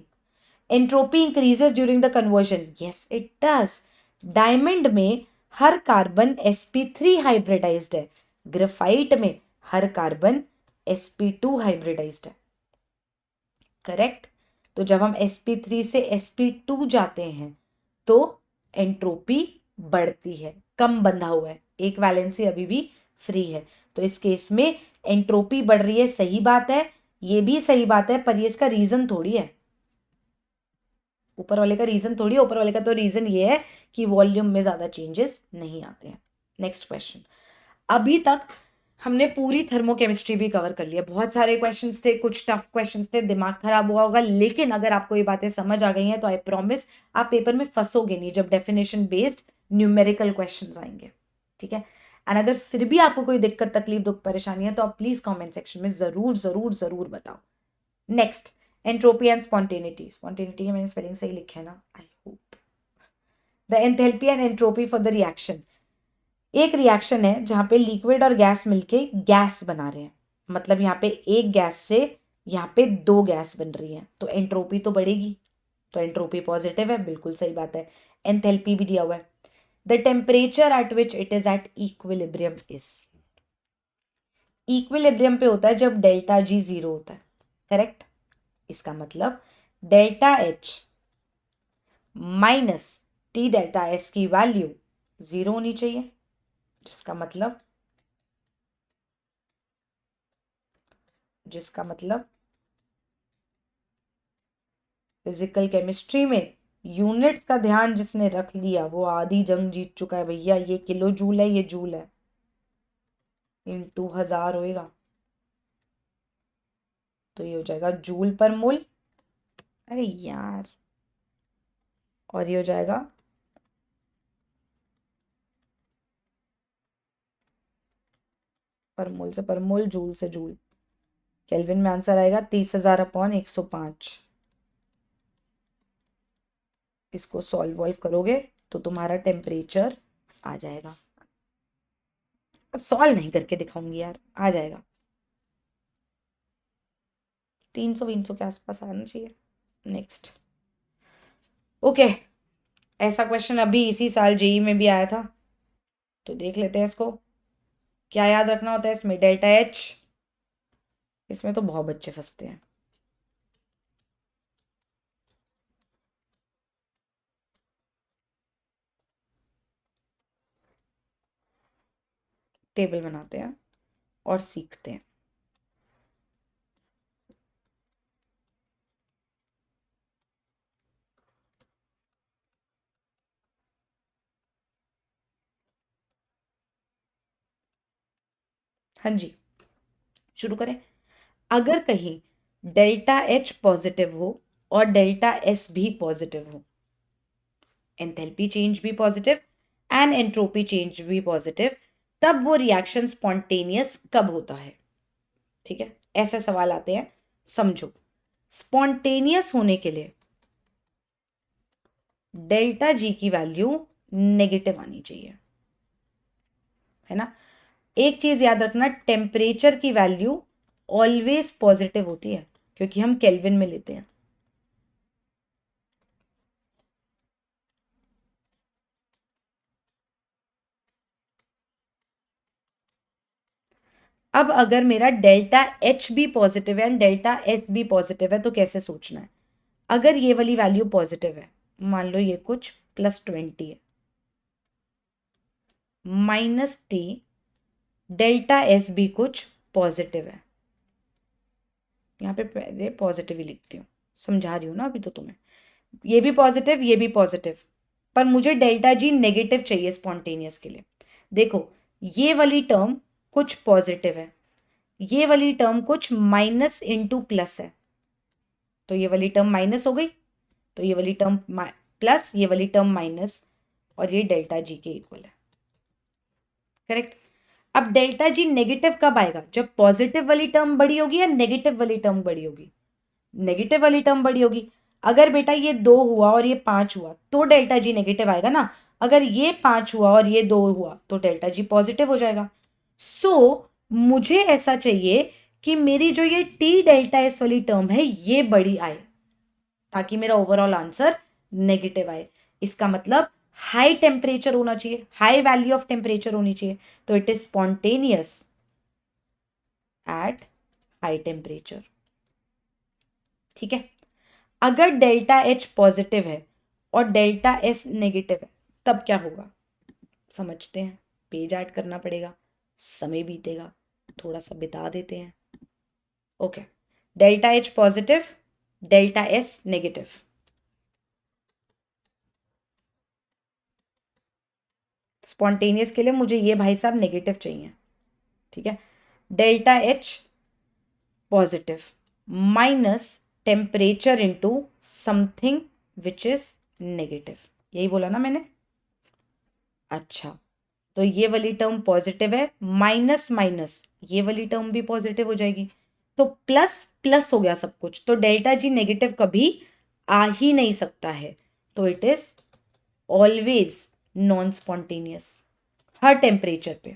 Entropy increases during the conversion, yes it does. Diamond में हर कार्बन sp3 हाइब्रिडाइज्ड है, ग्रेफाइट में हर कार्बन sp2 हाइब्रिडाइज्ड है। करेक्ट, तो जब हम sp3 से sp2 जाते हैं तो एंट्रोपी बढ़ती है, कम बंधा हुआ है, एक वैलेंसी अभी भी फ्री है, तो इस केस में एंट्रोपी बढ़ रही है, सही बात है, ये भी सही बात है, पर ये इसका रीजन थोड़ी है, ऊपर वाले का रीजन थोड़ी है, ऊपर वाले का तो रीजन ये है कि वॉल्यूम में ज्यादा चेंजेस नहीं आते हैं। नेक्स्ट क्वेश्चन, अभी तक हमने पूरी थर्मोकेमिस्ट्री भी कवर कर लिया, बहुत सारे क्वेश्चंस थे, कुछ टफ क्वेश्चंस थे, दिमाग खराब हुआ होगा, लेकिन अगर आपको ये बातें समझ आ गई हैं तो आई प्रॉमिस आप पेपर में फंसोगे नहीं जब डेफिनेशन बेस्ड न्यूमेरिकल क्वेश्चंस आएंगे। ठीक है, एंड अगर फिर भी आपको कोई दिक्कत तकलीफ दुख परेशानी है तो आप प्लीज कॉमेंट सेक्शन में जरूर जरूर जरूर बताओ। Next, entropy and spontaneity, spontaneity के मैंने स्पेलिंग सही लिखे है ना, I hope. The enthalpy and entropy for the reaction, एक रिएक्शन है जहां पे लिक्विड और गैस मिलके गैस बना रहे हैं, मतलब यहाँ पे एक गैस से यहाँ पे 2 गैस बन रही है, तो एंट्रोपी तो बढ़ेगी, तो एंट्रोपी पॉजिटिव है, बिल्कुल सही बात है। एंथैल्पी भी दिया हुआ है, the temperature at which it is at equilibrium is, equilibrium पे होता है जब डेल्टा जी 0 होता है। करेक्ट, इसका मतलब delta H minus T delta S की वैल्यू 0 होनी चाहिए, जिसका मतलब फिजिकल केमिस्ट्री में यूनिट्स का ध्यान जिसने रख लिया वो आधी जंग जीत चुका है भैया। ये किलो जूल है, ये जूल है, इंटू 1000 होएगा, तो ये हो जाएगा जूल पर मोल, अरे यार, और ये हो जाएगा पर मोल से पर मोल, जूल से जूल, केल्विन में आंसर आएगा 30,000/105। इसको सॉल्व वॉल्व करोगे तो तुम्हारा टेम्परेचर आ जाएगा। अब सॉल्व नहीं करके दिखाऊंगी यार, आ जाएगा 300 के आसपास आना चाहिए। नेक्स्ट। ओके, ऐसा क्वेश्चन अभी इसी साल जेई में भी आया था, तो देख लेते हैं इसको। क्या याद रखना होता है इसमें? Delta H. इसमें तो बहुत बच्चे फंसते हैं। टेबल बनाते हैं और सीखते हैं। हाँ जी, शुरू करें। अगर कहीं डेल्टा एच पॉजिटिव हो और डेल्टा एस भी पॉजिटिव हो, एंथैल्पी चेंज भी पॉजिटिव एंड एंट्रोपी चेंज भी पॉजिटिव, तब वो रिएक्शन स्पॉन्टेनियस कब होता है? ठीक है, ऐसे सवाल आते हैं, समझो। स्पॉन्टेनियस होने के लिए डेल्टा जी की वैल्यू नेगेटिव आनी चाहिए, है ना। एक चीज याद रखना, टेम्परेचर की वैल्यू ऑलवेज पॉजिटिव होती है, क्योंकि हम केल्विन में लेते हैं। अब अगर मेरा डेल्टा एच भी पॉजिटिव है एंड डेल्टा एस भी पॉजिटिव है, तो कैसे सोचना है? अगर ये वाली वैल्यू पॉजिटिव है, मान लो ये कुछ +20 है, -T, डेल्टा एस भी कुछ पॉजिटिव है। यहाँ पे पहले पॉजिटिव ही लिखती हूँ, समझा रही हूँ ना अभी तो तुम्हें। ये भी पॉजिटिव, ये भी पॉजिटिव, पर मुझे डेल्टा जी नेगेटिव चाहिए स्पॉन्टेनियस के लिए। देखो, ये वाली टर्म कुछ पॉजिटिव है, ये वाली टर्म कुछ माइनस इंटू प्लस है, तो ये वाली टर्म माइनस हो गई, तो ये वाली टर्म प्लस, ये वाली टर्म माइनस, और ये डेल्टा जी के इक्वल है। करेक्ट। अब डेल्टा जी नेगेटिव कब आएगा? जब पॉजिटिव वाली टर्म बड़ी होगी या नेगेटिव वाली टर्म बड़ी होगी? नेगेटिव वाली टर्म बड़ी होगी। अगर बेटा ये 2 हुआ और ये 5 हुआ, तो डेल्टा जी नेगेटिव आएगा ना। अगर ये 5 हुआ और ये 2 हुआ, तो डेल्टा जी पॉजिटिव हो जाएगा। मुझे ऐसा चाहिए कि मेरी जो ये टी डेल्टा एस वाली टर्म है, ये बड़ी आए, ताकि मेरा ओवरऑल आंसर नेगेटिव आए। इसका मतलब हाई टेम्परेचर होना चाहिए, हाई वैल्यू ऑफ टेम्परेचर होनी चाहिए, तो it is spontaneous at high temperature. ठीक है। अगर डेल्टा एच पॉजिटिव है और डेल्टा एस नेगेटिव है, तब क्या होगा? समझते हैं। पेज ऐड करना पड़ेगा, समय बीतेगा, थोड़ा सा बिता देते हैं। Okay, delta H positive, delta S negative. Spontaneous के लिए मुझे ये भाई साहब नेगेटिव चाहिए। ठीक है, delta H positive minus temperature into something which is negative, यही बोला ना मैंने? अच्छा, तो ये वाली टर्म पॉजिटिव है, माइनस माइनस ये वाली टर्म भी पॉजिटिव हो जाएगी, तो प्लस प्लस हो गया सब कुछ, तो डेल्टा जी नेगेटिव कभी आ ही नहीं सकता है, तो it is always non spontaneous her temperature पे।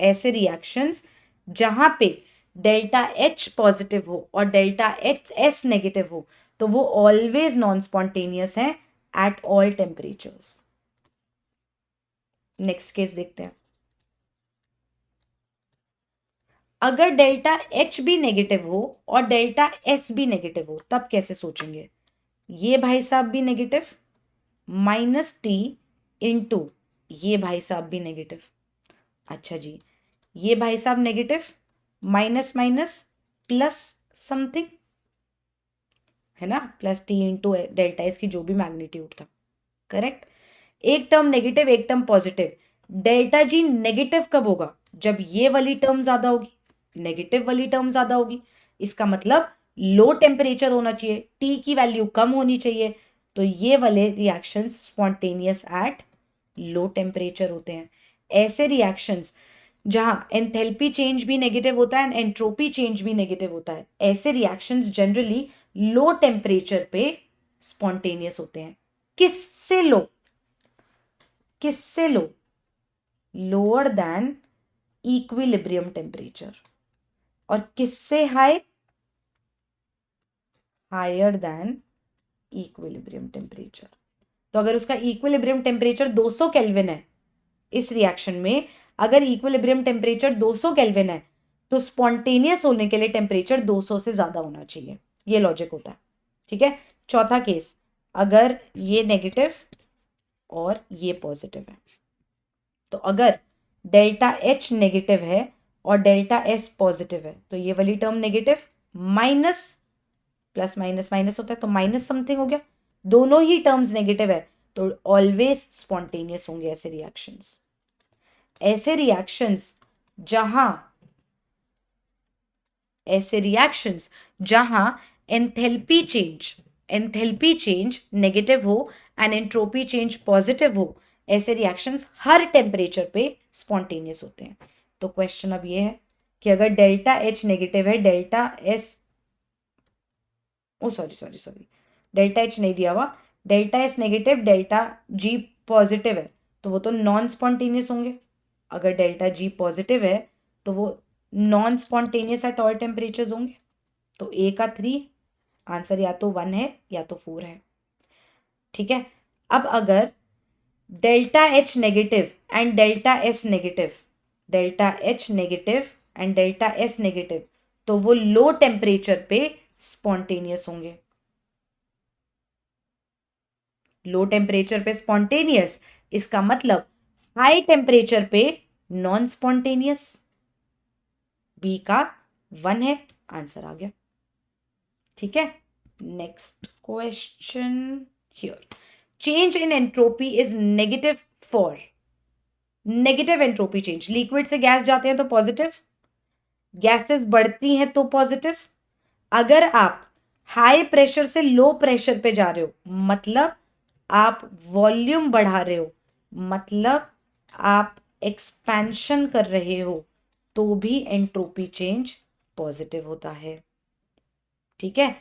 ऐसे रिएक्शंस जहां पे डेल्टा एच पॉजिटिव हो और डेल्टा एच एस नेगेटिव हो, तो वो ऑलवेज नॉन स्पॉन्टेनियस है at all temperatures. Next case देखते हैं। अगर डेल्टा एच भी नेगेटिव हो और डेल्टा एस भी नेगेटिव हो, तब कैसे सोचेंगे? ये भाई साहब भी नेगेटिव, -T इंटू ये भाई साहब भी नेगेटिव। अच्छा जी, ये भाई साहब negative, minus minus plus something, है ना, +T इंटू डेल्टा एस की जो भी मैग्नीट्यूड था। करेक्ट। एक टर्म नेगेटिव, एक term positive. Delta G negative कब होगा? जब ये वाली टर्म ज्यादा होगी, नेगेटिव वाली टर्म ज्यादा होगी। इसका मतलब लो टेम्परेचर होना चाहिए, टी की वैल्यू कम होनी चाहिए, तो ये वाले reactions spontaneous at low temperature होते हैं। ऐसे रिएक्शंस जहां एंथैल्पी चेंज भी नेगेटिव होता है एंड एंट्रोपी चेंज भी नेगेटिव होता है, ऐसे रिएक्शंस जनरली लो टेम्परेचर पे स्पॉन्टेनियस होते हैं। किससे लो? किससे low? Lower than equilibrium temperature. और किससे high? Higher than equilibrium temperature. तो अगर उसका इक्विलिब्रियम टेम्परेचर 200 केल्विन है, इस रिएक्शन में अगर इक्विलिब्रियम टेम्परेचर 200 केल्विन है तो स्पॉन्टेनियस होने के लिए टेम्परेचर 200 से ज्यादा होना चाहिए। ये लॉजिक होता है। ठीक है। चौथा केस, अगर ये नेगेटिव और ये पॉजिटिव है, तो अगर डेल्टा एच नेगेटिव है और डेल्टा एस पॉजिटिव है तो ये वाली term negative, minus plus minus minus होता है तो माइनस समथिंग हो गया। दोनों ही टर्म्स नेगेटिव है तो ऑलवेज स्पॉन्टेनियस होंगे ऐसे रिएक्शंस। ऐसे रिएक्शंस जहां एंथैल्पी चेंज नेगेटिव हो एंड एंट्रोपी चेंज पॉजिटिव हो, ऐसे रिएक्शंस हर टेम्परेचर पे स्पॉन्टेनियस होते हैं। तो क्वेश्चन अब ये है कि अगर डेल्टा एच नेगेटिव है, डेल्टा एस, ओ सॉरी डेल्टा एच नहीं दिया हुआ, delta S negative delta G positive है तो वो तो नॉन स्पॉन्टेनियस होंगे। अगर डेल्टा जी पॉजिटिव है तो वो non spontaneous at all temperatures होंगे। तो ए का 3 आंसर या तो 1 है या तो 4 है। ठीक है। अब अगर delta H negative and delta S negative, delta H negative and delta S negative, तो वो लो टेम्परेचर पे स्पॉन्टेनियस होंगे। लो टेम्परेचर पे स्पॉन्टेनियस, इसका मतलब हाई टेम्परेचर पे नॉन स्पॉन्टेनियस। बी का 1 है, आंसर आ गया। ठीक है। Next question here, change in entropy is negative for, negative entropy change, liquid से गैस जाते हैं तो पॉजिटिव, गैसेस बढ़ती हैं तो पॉजिटिव। अगर आप हाई प्रेशर से लो प्रेशर पे जा रहे हो, मतलब आप वॉल्यूम बढ़ा रहे हो, मतलब आप एक्सपेंशन कर रहे हो, तो भी एंट्रोपी चेंज पॉजिटिव होता है। ठीक है।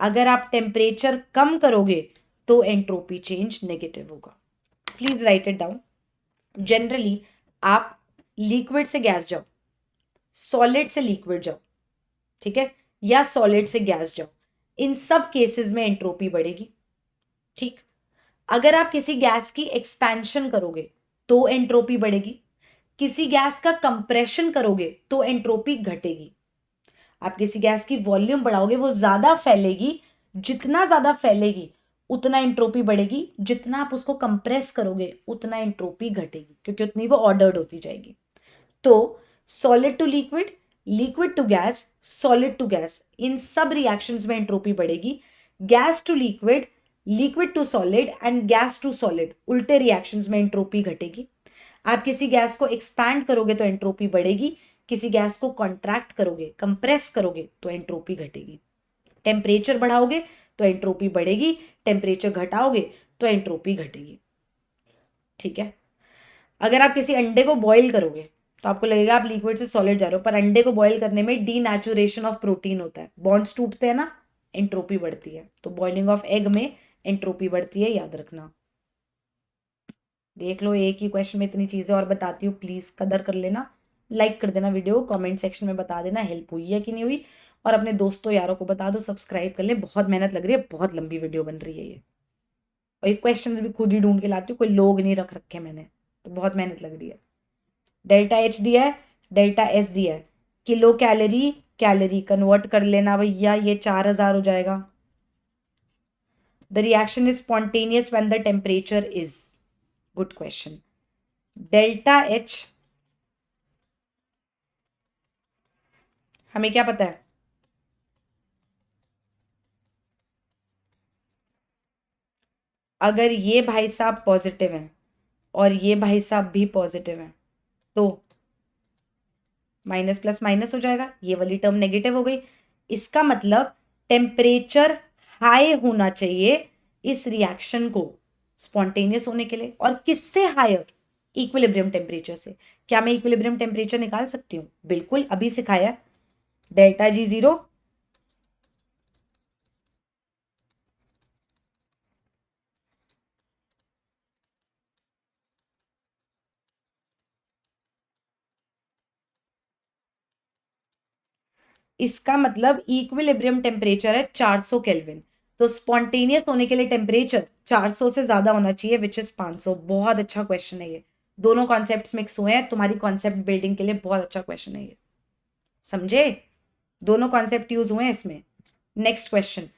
अगर आप टेम्परेचर कम करोगे तो एंट्रोपी चेंज नेगेटिव होगा। Please right it down. Generally आप लिक्विड से गैस जाओ, सॉलिड से लिक्विड जाओ, ठीक है, या सॉलिड से गैस जाओ, इन सब केसेस में एंट्रोपी बढ़ेगी। ठीक। अगर आप किसी गैस की एक्सपेंशन करोगे तो एंट्रोपी बढ़ेगी, किसी गैस का कंप्रेशन करोगे तो एंट्रोपी घटेगी। आप किसी गैस की वॉल्यूम बढ़ाओगे, वो ज्यादा फैलेगी, जितना ज्यादा फैलेगी उतना एंट्रोपी बढ़ेगी, जितना आप उसको कंप्रेस करोगे उतना एंट्रोपी घटेगी, क्योंकि उतनी वो ऑर्डर्ड होती जाएगी। तो solid to liquid, liquid to gas, solid to gas, इन सब रिएक्शंस में एंट्रोपी बढ़ेगी। Gas to liquid, liquid to solid and gas to solid, उल्टे रिएक्शंस में एंट्रोपी घटेगी। आप किसी गैस को एक्सपैंड करोगे तो एंट्रोपी बढ़ेगी, किसी गैस को कॉन्ट्रैक्ट करोगे, कंप्रेस करोगे तो एंट्रोपी घटेगी। टेम्परेचर बढ़ाओगे तो एंट्रोपी बढ़ेगी, टेम्परेचर घटाओगे तो एंट्रोपी घटेगी। ठीक है। अगर आप किसी अंडे को बॉईल करोगे तो आपको लगेगा आप लिक्विड से सॉलिड जा रहे हो, पर अंडे को बॉईल करने में डीनेचुरेशन ऑफ प्रोटीन होता है, बॉन्ड्स टूटते हैं ना, एंट्रोपी बढ़ती है। तो बॉइलिंग ऑफ एग में एंट्रोपी बढ़ती है, याद रखना। देख लो, एक ही क्वेश्चन में इतनी चीजें और बताती हूँ, प्लीज कदर कर लेना। लाइक कर देना वीडियो, कमेंट सेक्शन में बता देना हेल्प हुई है कि नहीं हुई, और अपने दोस्तों यारों को बता दो, सब्सक्राइब कर ले। बहुत मेहनत लग रही है, बहुत लंबी वीडियो बन रही है ये, और ये क्वेश्चंस भी खुद ही ढूंढ के लाती हूँ, कोई लोग नहीं रख रखे मैंने, तो बहुत मेहनत लग रही है। डेल्टा एच दिया है, डेल्टा एस दिया है, किलो कैलोरी, कैलोरी कन्वर्ट कर लेना भैया, ये 4000 हो जाएगा। The reaction is spontaneous when the temperature is, good question. Delta H हमें क्या पता है, अगर ये भाई साहब पॉजिटिव हैं और ये भाई साहब भी पॉजिटिव हैं तो माइनस प्लस माइनस हो जाएगा, ये वाली टर्म नेगेटिव हो गई। इसका मतलब टेम्परेचर हाई होना चाहिए इस रिएक्शन को स्पॉन्टेनियस होने के लिए, और किससे हायर? इक्विलिब्रियम टेम्परेचर से। क्या मैं इक्विलिब्रियम टेम्परेचर निकाल सकती हूँ? बिल्कुल, अभी सिखाया। डेल्टा जी 0, इसका मतलब इक्विलिब्रियम टेम्परेचर है 400 केल्विन, तो स्पॉन्टेनियस होने के लिए टेम्परेचर 400 से ज्यादा होना चाहिए, विच इज 500। बहुत अच्छा क्वेश्चन है ये, दोनों कॉन्सेप्ट्स मिक्स हुए हैं, तुम्हारी कॉन्सेप्ट बिल्डिंग के लिए बहुत अच्छा क्वेश्चन है ये, समझे? दोनों कॉन्सेप्ट यूज हुए हैं इसमें। Next question,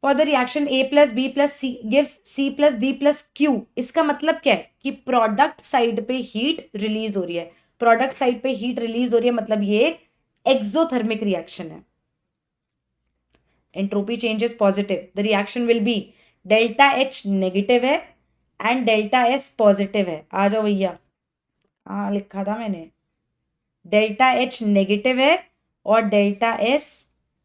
for the reaction A plus B plus C gives C plus D plus Q, इसका मतलब क्या है कि प्रोडक्ट साइड पे हीट रिलीज हो रही है, प्रोडक्ट साइड पे हीट रिलीज हो रही है, मतलब ये एक एक्सोथर्मिक रिएक्शन है। Entropy change is positive, the reaction will be delta H negative है एंड डेल्टा S पॉजिटिव है। आ जाओ भैया, हाँ लिखा था मैंने, डेल्टा H नेगेटिव है और डेल्टा S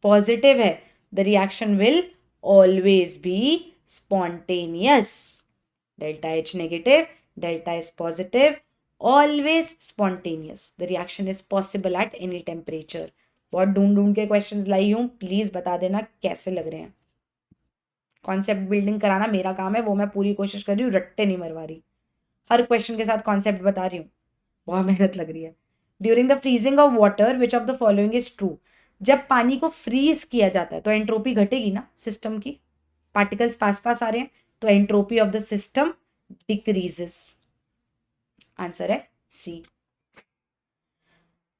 पॉजिटिव है, the reaction will always be spontaneous. Delta H negative, delta S positive, always spontaneous. The reaction is possible at any temperature. बहुत ढूंढ के क्वेश्चंस लाई हूं, प्लीज बता देना कैसे लग रहे हैं। कॉन्सेप्ट बिल्डिंग कराना मेरा काम है, वो मैं पूरी कोशिश कर रही हूँ, रट्टे नहीं मरवा रही, हर क्वेश्चन के साथ कॉन्सेप्ट बता रही हूँ, बहुत मेहनत लग रही है। During the freezing of water which of the following is true, जब पानी को फ्रीज किया जाता है तो एंट्रोपी घटेगी ना सिस्टम की, पार्टिकल्स पास पास आ रहे हैं, तो entropy of the system decreases. Answer है सी।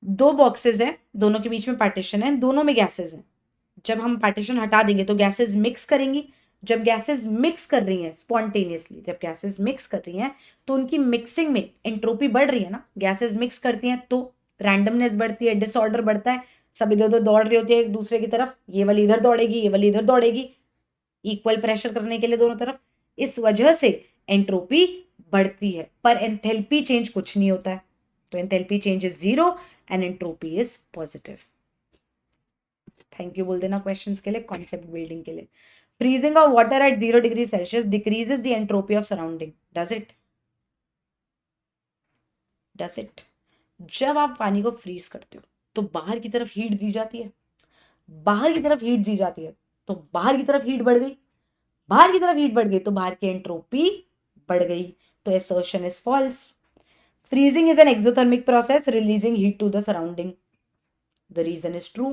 दो बॉक्सेस हैं, दोनों के बीच में पार्टीशन है, दोनों में गैसेस हैं, जब हम पार्टीशन हटा देंगे तो गैसेस मिक्स करेंगी, जब गैसेस मिक्स कर रही हैं स्पॉन्टेनियसली, जब गैसेस मिक्स कर रही हैं तो उनकी मिक्सिंग में एंट्रोपी बढ़ रही है ना, गैसेस मिक्स करती हैं तो रैंडमनेस बढ़ती है, डिसऑर्डर बढ़ता है, सब इधर उधर दौड़ रही होती है एक दूसरे की तरफ, ये वाली इधर दौड़ेगी, ये वाली इधर दौड़ेगी, इक्वल प्रेशर करने के लिए दोनों तरफ, इस वजह से एंट्रोपी बढ़ती है, पर एंथैल्पी चेंज कुछ नहीं होता है, तो enthalpy change is 0 and entropy is positive. Thank you बोल देना क्वेश्चंस के लिए, कॉन्सेप्ट बिल्डिंग के लिए। Freezing of water at 0 degree Celsius decreases the entropy of surrounding, does it? Does it? जब आप पानी को फ्रीज करते हो तो बाहर की तरफ हीट दी जाती है, बाहर की तरफ हीट दी जाती है, तो बाहर की तरफ हीट बढ़ गई, बाहर की तरफ हीट बढ़ गई तो बाहर की एंट्रोपी बढ़ गई, तो assertion is false. Freezing is an exothermic process releasing heat to the surrounding. The reason is true.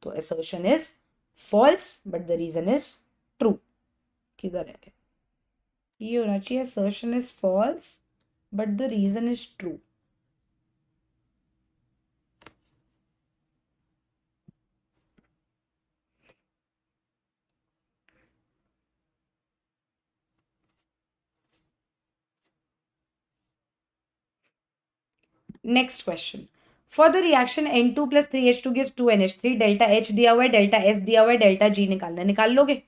तो assertion is false but the reason is true. किधर है ये? होना चाहिए assertion is false but the reason is true. Next question. For the reaction N2 plus 3H2 gives 2NH3, delta H दिया हुआ है, delta S दिया हुआ है, delta G निकालना है, निकाल लोगे?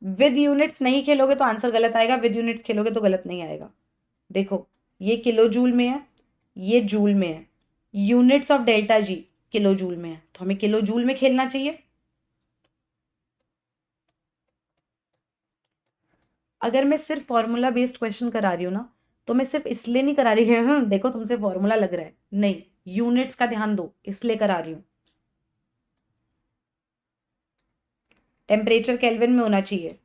विद यूनिट्स नहीं खेलोगे तो आंसर गलत आएगा, विद यूनिट्स खेलोगे तो गलत नहीं आएगा। देखो ये किलो जूल में है, ये जूल में है, units of delta G kilo joule में है, तो हमें किलो जूल में खेलना चाहिए। अगर मैं सिर्फ फॉर्मूला बेस्ड क्वेश्चन करा रही हूँ ना, तो मैं सिर्फ इसलिए नहीं करा रही हूँ देखो तुमसे फॉर्मूला लग रहा है, नहीं, यूनिट्स का ध्यान दो, इसलिए करा रही हूँ। टेम्परेचर केल्विन में होना चाहिए,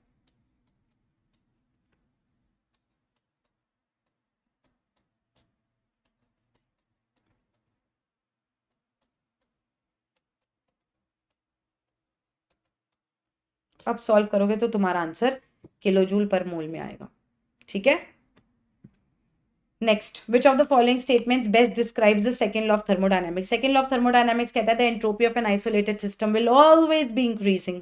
अब सॉल्व करोगे तो तुम्हारा आंसर किलो जूल पर मोल में आएगा, ठीक है। Next, which of the following statements best describes the second law of thermodynamics? Second law of thermodynamics कहता है the entropy of an isolated system will always be increasing.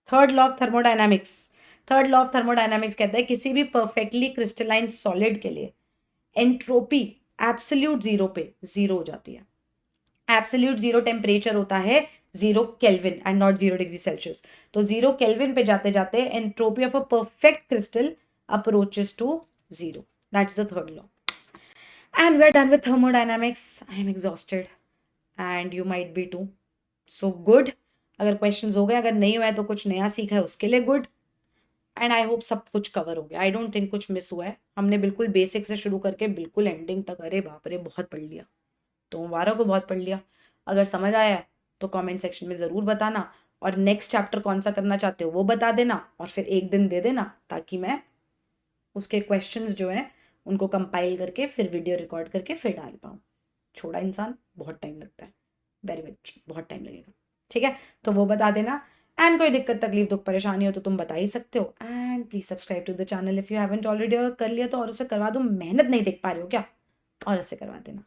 Third law of thermodynamics, third law of thermodynamics कहता है किसी भी perfectly crystalline solid के लिए entropy absolute zero पे zero हो जाती है। एब्सोल्यूट जीरो टेम्परेचर होता है 0 kelvin and not 0 degree Celsius, तो 0 केल्विन पे जाते जाते entropy of a perfect crystal approaches to 0। That's the third law. And we're done with thermodynamics. I am exhausted and you might be too. So good. अगर questions हो गए, अगर नहीं हुआ है तो कुछ नया सीखा है उसके लिए गुड, एंड आई होप सब कुछ कवर हो गया। आई डोंट थिंक कुछ मिस हुआ है, हमने बिल्कुल बेसिक से शुरू करके बिल्कुल एंडिंग तक, अरे बाप रे बहुत पढ़ लिया, तो मुबारक को बहुत पढ़ लिया। अगर समझ आया है तो कमेंट सेक्शन में ज़रूर बताना, और नेक्स्ट चैप्टर कौन सा करना चाहते हो वो बता देना, और फिर एक दिन दे देना ताकि मैं उसके क्वेश्चंस जो हैं उनको कंपाइल करके फिर वीडियो रिकॉर्ड करके फिर डाल पाऊँ। छोड़ा इंसान, बहुत टाइम लगता है, वेरी मच, बहुत टाइम लगेगा। ठीक है, तो वो बता देना। एंड कोई दिक्कत तकलीफ दुख परेशानी हो तो तुम बता ही सकते हो। And please subscribe to the channel if you haven't already. कर लिया तो और उससे करवा दो, मेहनत नहीं देख पा रहे हो क्या, और उससे करवा देना।